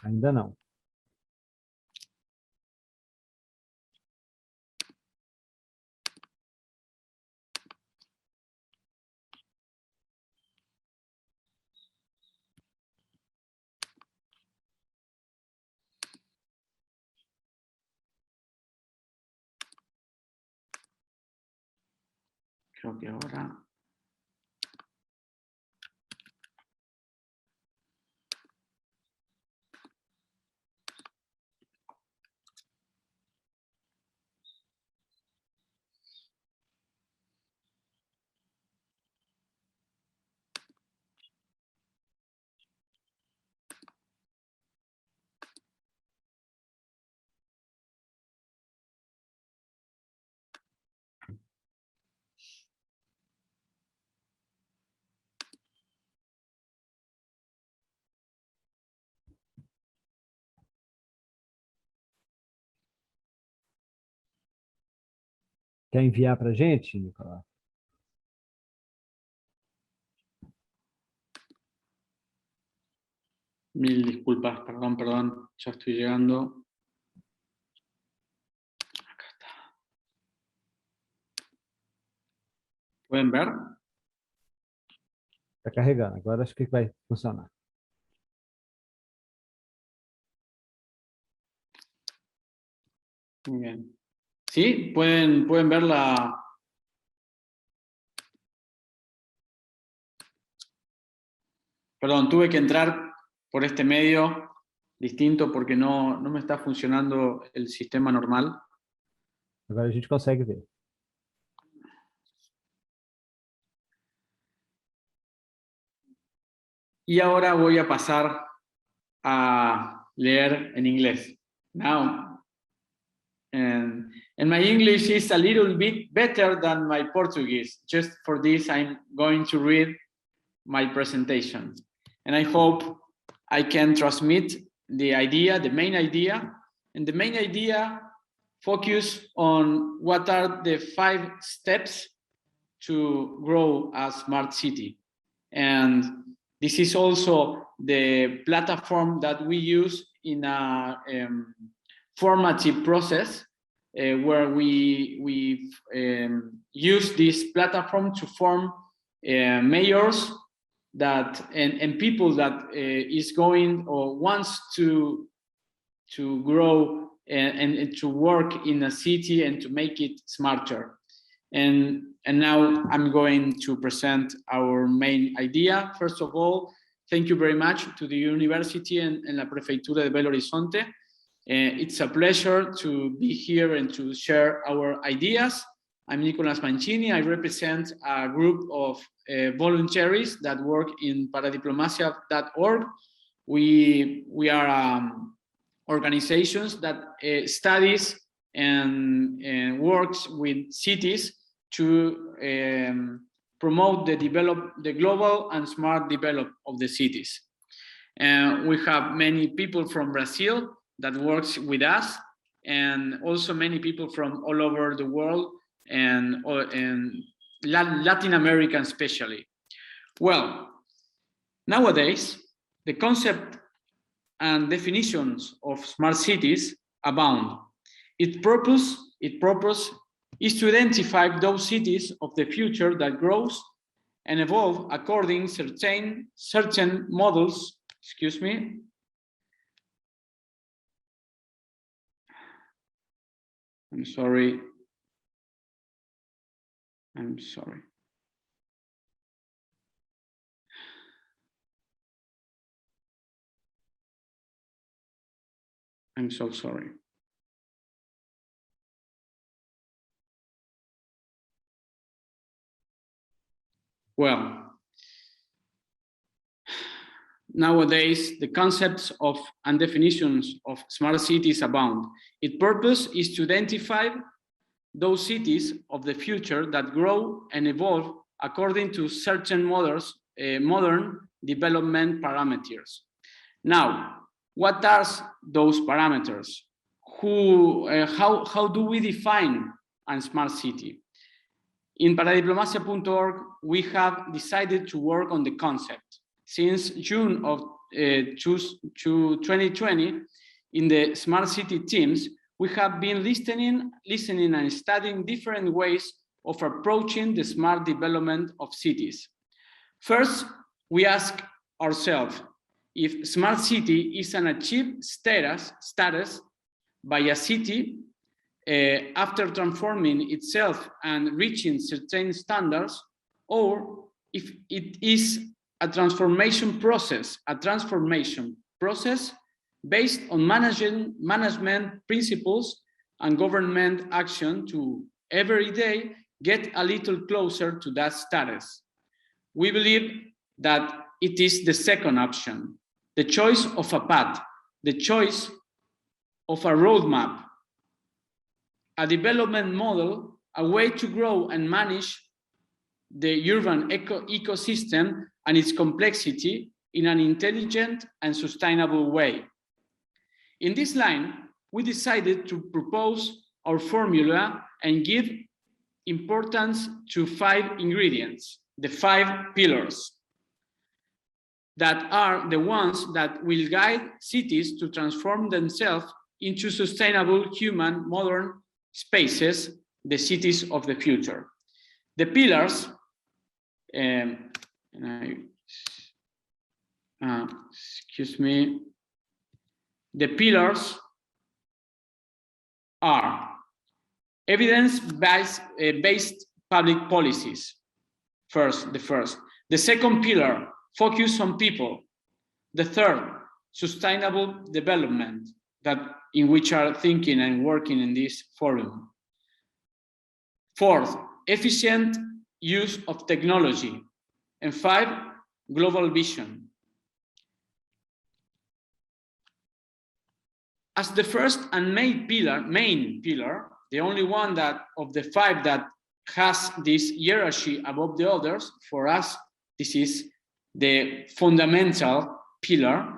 Ainda não. Creo que ahora... Quer enviar para a gente, Nicolás? Mil disculpas, perdón, ya estoy llegando. Acá está. ¿Pueden ver? Está carregando. Agora acho que vai funcionar. Muy bien. ¿Sí? ¿Pueden ver la... Perdón, tuve que entrar por este medio distinto porque no me está funcionando el sistema normal. Agora a gente consegue ver. Y ahora voy a pasar a leer en inglés. Now, and my English is a little bit better than my Portuguese. Just for this, I'm going to read my presentation. And I hope I can transmit the idea, the main idea. And the main idea focus on what are the 5 steps to grow a smart city. And this is also the platform that we use in a formative process where we use this platform to form mayors that and people that is going or wants to grow and to work in a city and to make it smarter. And now I'm going to present our main idea. First of all, thank you very much to the university and la Prefeitura de Belo Horizonte. It's a pleasure to be here and to share our ideas. I'm Nicolas Mancini. I represent a group of volunteers that work in paradiplomacia.org. We are organizations that studies and works with cities to promote the global and smart development of the cities. We have many people from Brazil that works with us, and also many people from all over the world and Latin America especially. Well, nowadays, the concept and definitions of smart cities abound. Its purpose is to identify those cities of the future that grows and evolve according certain models. Excuse me. I'm sorry. I'm so sorry. Well, nowadays, the concepts of and definitions of smart cities abound. Its purpose is to identify those cities of the future that grow and evolve according to certain modern development parameters. Now, what are those parameters? How do we define a smart city? In paradiplomacia.org, we have decided to work on the concept. Since June of 2020, in the smart city teams, we have been listening and studying different ways of approaching the smart development of cities. First, we ask ourselves if smart city is an achieved status by a city after transforming itself and reaching certain standards, or if it is a transformation process based on management principles and government action to every day get a little closer to that status. We believe that it is the second option, the choice of a path, the choice of a roadmap, a development model, a way to grow and manage the urban ecosystem and its complexity in an intelligent and sustainable way. In this line, we decided to propose our formula and give importance to 5 ingredients, the 5 pillars, that are the ones that will guide cities to transform themselves into sustainable human modern spaces, the cities of the future. The pillars, excuse me, the pillars are evidence-based public policies. The first. The second pillar, focus on people. The third, sustainable development, that in which are thinking and working in this forum. Fourth, efficient use of technology. And 5, global vision. As the first and main pillar, the only one that of the 5 that has this hierarchy above the others, for us, this is the fundamental pillar.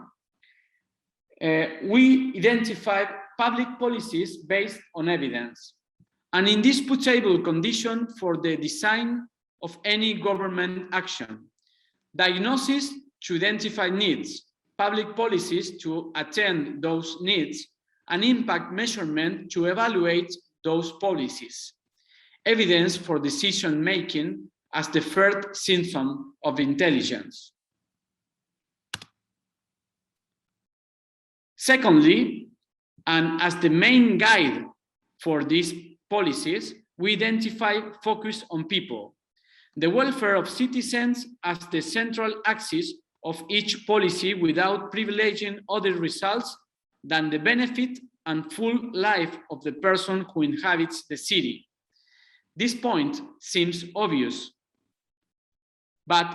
We identify public policies based on evidence, an indisputable condition for the design of any government action. Diagnosis to identify needs, public policies to attend those needs, and impact measurement to evaluate those policies. Evidence for decision making as the third symptom of intelligence. Secondly, and as the main guide for these policies, we identify focus on people, the welfare of citizens as the central axis of each policy without privileging other results than the benefit and full life of the person who inhabits the city. This point seems obvious, but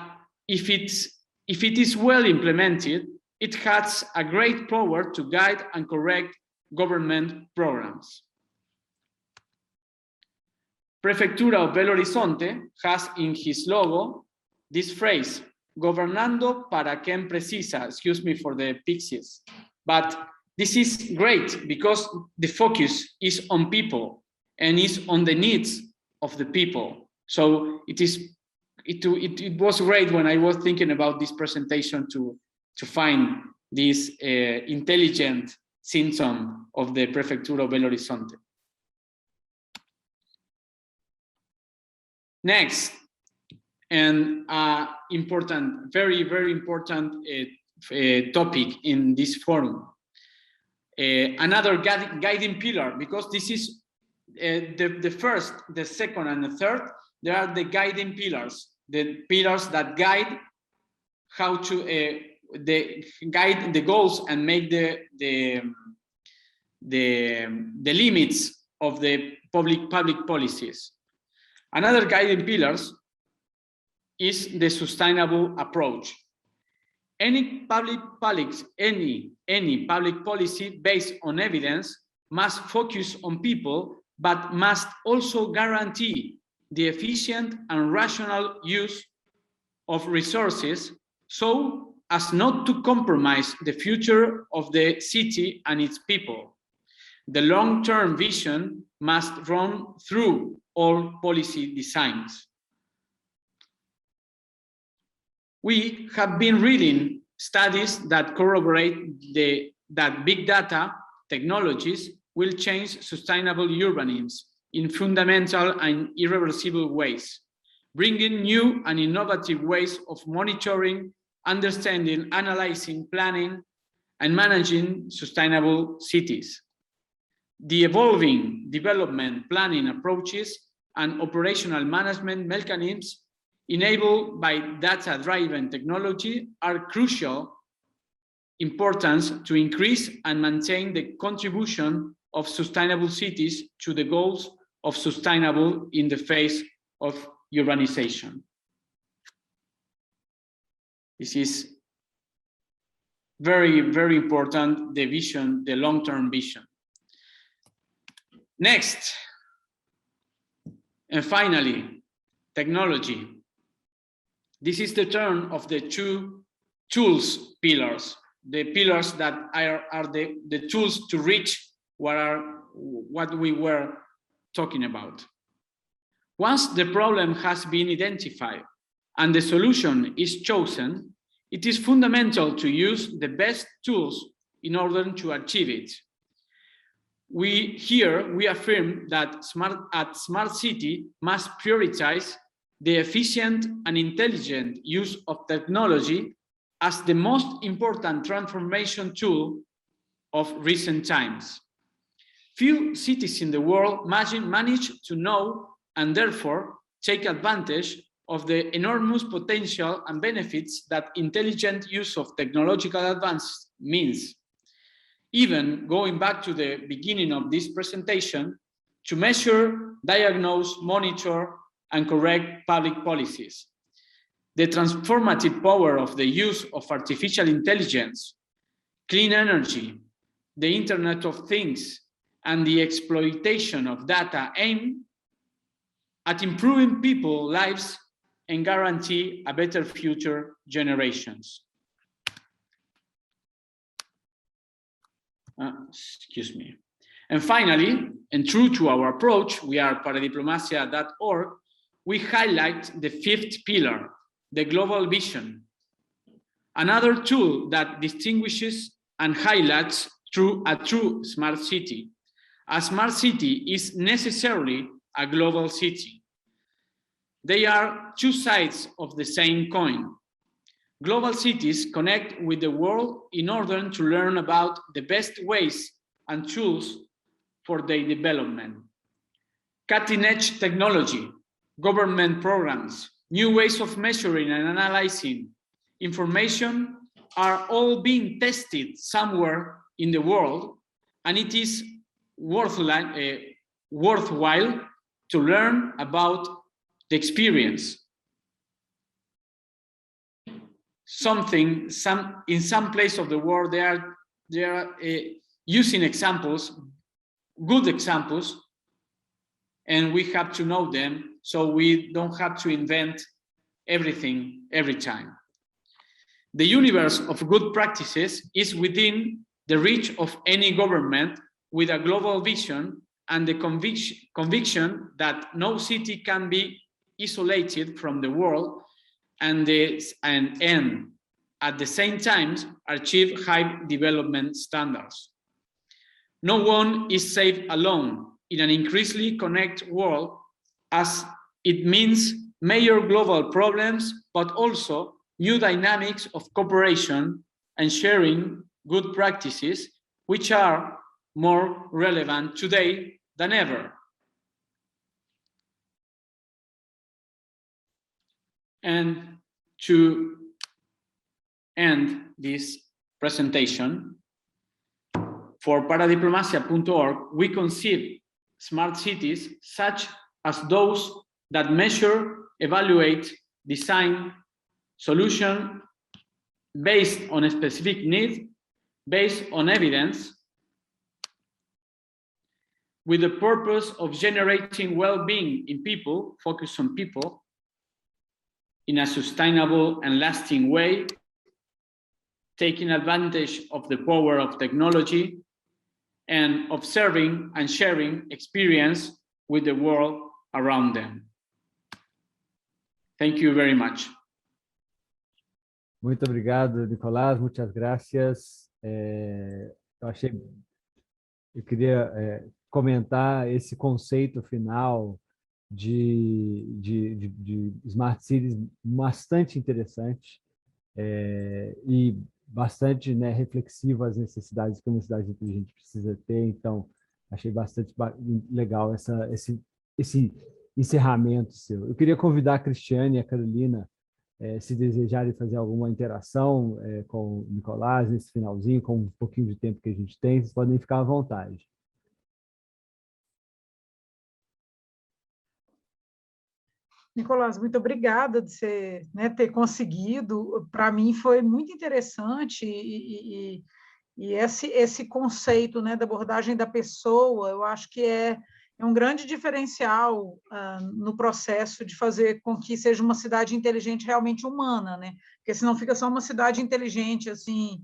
if it is well implemented, it has a great power to guide and correct government programs. Prefectura of Belo Horizonte has in his logo this phrase, gobernando para quien precisa. Excuse me for the pixies, but this is great because the focus is on people and is on the needs of the people. So it was great when I was thinking about this presentation to find this intelligent symptom of the Prefectura of Belo Horizonte. Next, and important, very, very important topic in this forum. Another guiding pillar, because this is the first, the second, and the third, there are the guiding pillars, the pillars that guide how to guide the goals and make the limits of the public policies. Another guiding pillars is the sustainable approach. Any public policy based on evidence must focus on people, but must also guarantee the efficient and rational use of resources so as not to compromise the future of the city and its people. The long-term vision must run through all policy designs. We have been reading studies that corroborate that big data technologies will change sustainable urbanism in fundamental and irreversible ways, bringing new and innovative ways of monitoring, understanding, analyzing, planning, and managing sustainable cities. The evolving development planning approaches and operational management mechanisms enabled by data-driven technology are crucial importance to increase and maintain the contribution of sustainable cities to the goals of sustainable in the face of urbanization. This is very, very important, the vision, the long-term vision. Next, and finally, technology. This is the turn of the two tools pillars, the pillars that are the tools to reach what we were talking about. Once the problem has been identified and the solution is chosen, it is fundamental to use the best tools in order to achieve it. We affirm that Smart City must prioritize the efficient and intelligent use of technology as the most important transformation tool of recent times. Few cities in the world manage to know and therefore take advantage of the enormous potential and benefits that intelligent use of technological advance means. Even going back to the beginning of this presentation, to measure, diagnose, monitor, and correct public policies. The transformative power of the use of artificial intelligence, clean energy, the Internet of Things, and the exploitation of data aim at improving people's lives and guarantee a better future generations. Excuse me. And finally, and true to our approach, we are paradiplomacia.org, we highlight the fifth pillar, the global vision. Another tool that distinguishes and highlights a true smart city. A smart city is necessarily a global city. They are two sides of the same coin. Global cities connect with the world in order to learn about the best ways and tools for their development. Cutting-edge technology, government programs, new ways of measuring and analyzing information are all being tested somewhere in the world, and it is worthwhile to learn about the experience. In some place of the world, they are using examples, good examples, and we have to know them so we don't have to invent everything every time. The universe of good practices is within the reach of any government with a global vision and the conviction that no city can be isolated from the world and at the same time achieve high development standards. No one is safe alone in an increasingly connected world, as it means major global problems, but also new dynamics of cooperation and sharing good practices, which are more relevant today than ever. And to end this presentation, for paradiplomacia.org, we conceive smart cities such as those that measure, evaluate, design solution based on a specific need, based on evidence, with the purpose of generating well-being in people, focus on people, in a sustainable and lasting way, taking advantage of the power of technology, and observing and sharing experience with the world around them. Thank you very much. Muito obrigado, Nicolás. Muitas gracias. Eu queria comentar esse conceito final de Smart Cities bastante interessante e bastante, né, reflexivo às necessidades que uma cidade inteligente precisa ter. Então, achei bastante legal esse encerramento seu. Eu queria convidar a Cristiane e a Carolina, se desejarem fazer alguma interação com o Nicolás nesse finalzinho, com um pouquinho de tempo que a gente tem, vocês podem ficar à vontade. Nicolás, muito obrigada de você, né, ter conseguido. Para mim foi muito interessante e esse conceito, né, da abordagem da pessoa, eu acho que é um grande diferencial no processo de fazer com que seja uma cidade inteligente realmente humana, né? Porque senão fica só uma cidade inteligente, assim,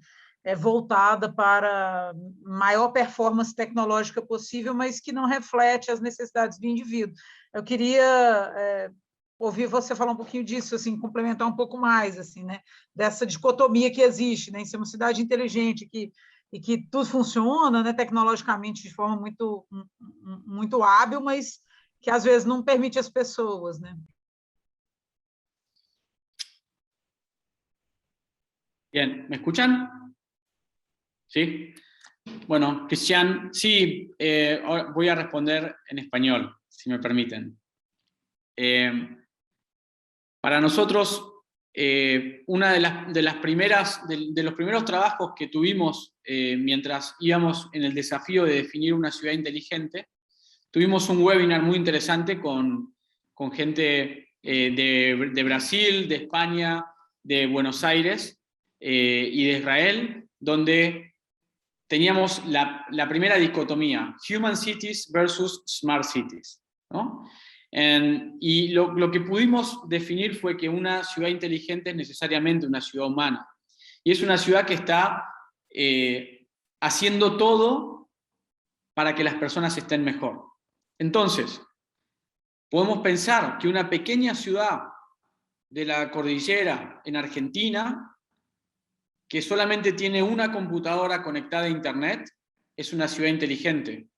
voltada para maior performance tecnológica possível, mas que não reflete as necessidades do indivíduo. Eu queria ouvir você falar um pouquinho disso, assim, complementar um pouco mais, assim, né? Dessa dicotomia que existe, né? Em ser uma cidade inteligente e que tudo funciona, né, tecnologicamente de forma muito hábil, mas que às vezes não permite as pessoas, né? Bien, ¿me escuchan? ¿Sí? Bueno, Cristian, sí, voy a responder en español, si me permiten. Para nosotros, una de los primeros trabajos que tuvimos mientras íbamos en el desafío de definir una ciudad inteligente, tuvimos un webinar muy interesante con gente de Brasil, de España, de Buenos Aires y de Israel, donde teníamos la primera dicotomía, Human Cities versus Smart Cities, ¿no? Y lo que pudimos definir fue que una ciudad inteligente es necesariamente una ciudad humana. Y es una ciudad que está haciendo todo para que las personas estén mejor. Entonces, podemos pensar que una pequeña ciudad de la cordillera en Argentina, que solamente tiene una computadora conectada a Internet, es una ciudad inteligente.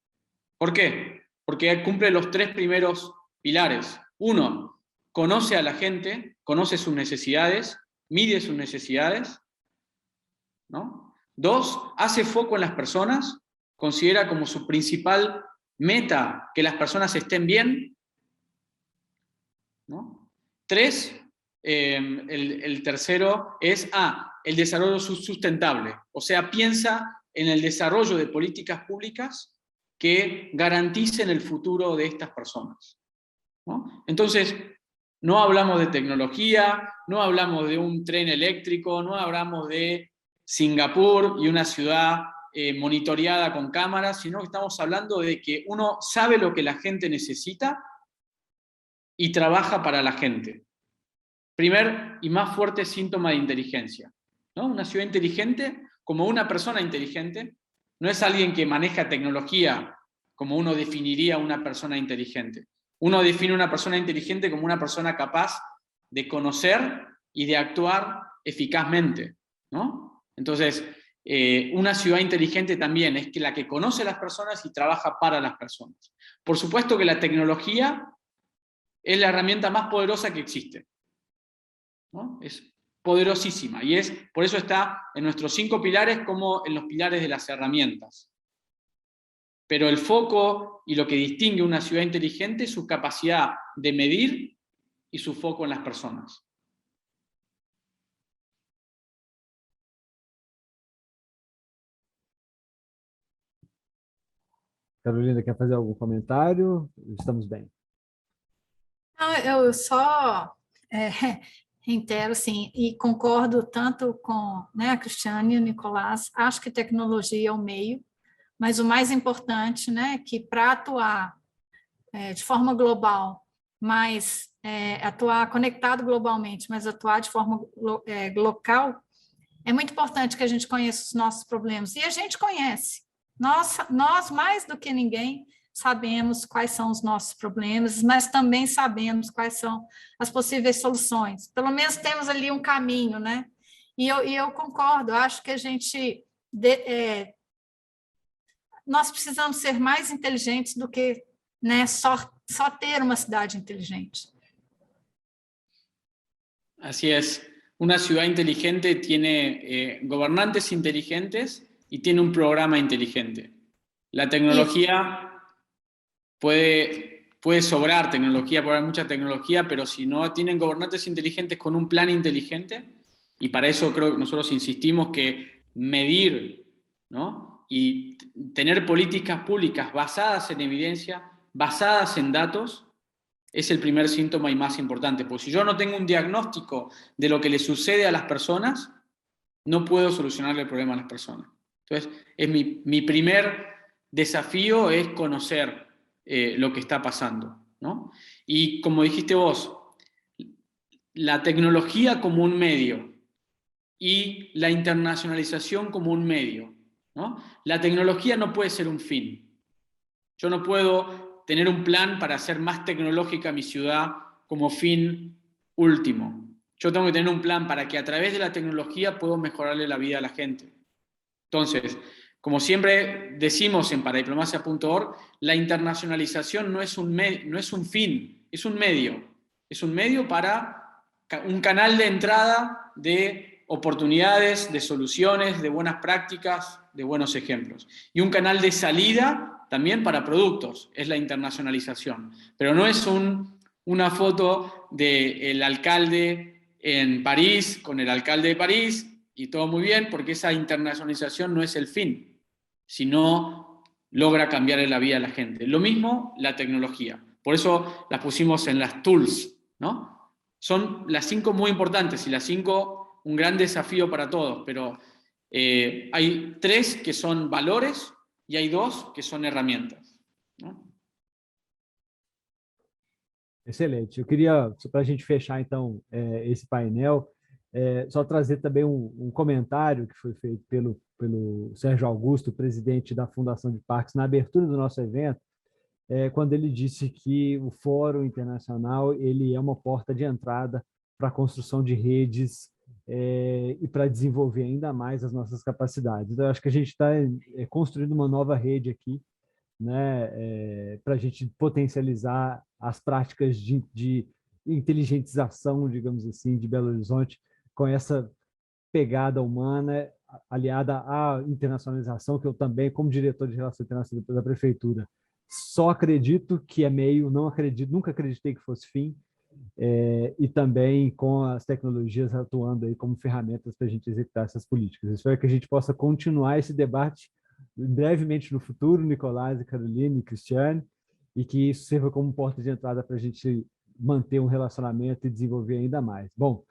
¿Por qué? Porque cumple los tres primeros pilares. 1, conoce a la gente, conoce sus necesidades. mide sus necesidades, ¿no? 2, hace foco en las personas, considera como su principal meta que las personas estén bien, ¿no? 3, el tercero es el desarrollo sustentable, o sea, piensa en el desarrollo de políticas públicas que garanticen el futuro de estas personas, ¿no? Entonces, no hablamos de tecnología, no hablamos de un tren eléctrico, no hablamos de Singapur y una ciudad monitoreada con cámaras, sino que estamos hablando de que uno sabe lo que la gente necesita y trabaja para la gente. Primer y más fuerte síntoma de inteligencia, ¿no? Una ciudad inteligente, como una persona inteligente, no es alguien que maneja tecnología como uno definiría una persona inteligente. Uno define una persona inteligente como una persona capaz de conocer y de actuar eficazmente, ¿no? Entonces, una ciudad inteligente también es que la que conoce a las personas y trabaja para las personas. Por supuesto que la tecnología es la herramienta más poderosa que existe, ¿no? Es poderosísima y por eso está en nuestros 5 pilares como en los pilares de las herramientas. Pero el foco y lo que distingue una ciudad inteligente es su capacidad de medir y su foco en las personas. Carolina, quer fazer algum comentário? Estamos bem. Não, eu só reitero, sim, e concordo tanto com, né, a Cristiane e o Nicolás. Acho que tecnologia é o meio, mas o mais importante, né, que para atuar de forma global, mas atuar conectado globalmente, mas atuar de forma local, é muito importante que a gente conheça os nossos problemas. E a gente conhece. Nós mais do que ninguém, sabemos quais são os nossos problemas, mas também sabemos quais são as possíveis soluções. Pelo menos temos ali um caminho, né? E eu concordo, acho que a gente... nós precisamos ser mais inteligentes do que, né, só ter uma cidade inteligente. Así es. Una ciudad inteligente tiene gobernantes inteligentes y tiene un programa inteligente. La tecnología puede sobrar tecnología, puede haber mucha tecnología, pero si no tienen gobernantes inteligentes con un plan inteligente, y para eso creo que nosotros insistimos que medir, ¿no? Y tener políticas públicas basadas en evidencia, basadas en datos, es el primer síntoma y más importante. Porque si yo no tengo un diagnóstico de lo que le sucede a las personas, no puedo solucionarle el problema a las personas. Entonces, mi primer desafío es conocer lo que está pasando, ¿no? Y como dijiste vos, la tecnología como un medio y la internacionalización como un medio, ¿no? La tecnología no puede ser un fin. Yo no puedo tener un plan para hacer más tecnológica mi ciudad como fin último. Yo tengo que tener un plan para que a través de la tecnología puedo mejorarle la vida a la gente. Entonces, como siempre decimos en paradiplomacia.org, la internacionalización no es un fin, es un medio. Es un medio para un canal de entrada de oportunidades, de soluciones, de buenas prácticas, de buenos ejemplos. Y un canal de salida también para productos, es la internacionalización. Pero no es una foto del alcalde en París con el alcalde de París y todo muy bien, porque esa internacionalización no es el fin, sino logra cambiarle la vida a la gente. Lo mismo la tecnología. Por eso las pusimos en las tools, ¿no? Son las 5 muy importantes y las 5 un gran desafío para todos, pero hay 3 que son valores y hay 2 que son herramientas, ¿no? Excelente. Eu queria, para a gente fechar, então, esse painel, só trazer também um comentário que foi feito pelo Sérgio Augusto, presidente da Fundação de Parques, na abertura do nosso evento, quando ele disse que o Fórum Internacional ele é uma porta de entrada para a construção de redes e para desenvolver ainda mais as nossas capacidades. Então, eu acho que a gente está construindo uma nova rede aqui, né, para a gente potencializar as práticas de inteligentização, digamos assim, de Belo Horizonte com essa pegada humana, aliada à internacionalização, que eu também, como diretor de Relações Internacionais da Prefeitura, só acredito que é meio, não acredito, nunca acreditei que fosse fim, e também com as tecnologias atuando aí como ferramentas para a gente executar essas políticas. Eu espero que a gente possa continuar esse debate brevemente no futuro, Nicolás, Carolina e Cristiane, e que isso sirva como porta de entrada para a gente manter um relacionamento e desenvolver ainda mais. Bom,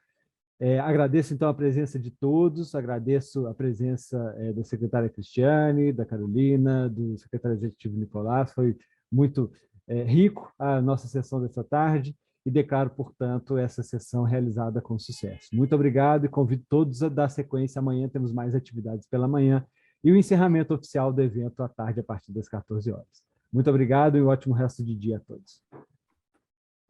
agradeço, então, a presença de todos, agradeço a presença da secretária Cristiane, da Carolina, do secretário executivo Nicolás, foi muito rico a nossa sessão dessa tarde, e declaro, portanto, essa sessão realizada com sucesso. Muito obrigado e convido todos a dar sequência. Amanhã temos mais atividades pela manhã e o encerramento oficial do evento à tarde, a partir das 14 horas. Muito obrigado e um ótimo resto de dia a todos.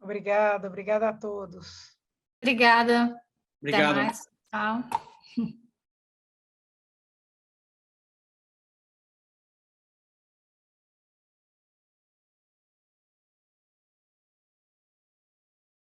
Obrigada a todos. Obrigada. Obrigado. Até mais. Tchau.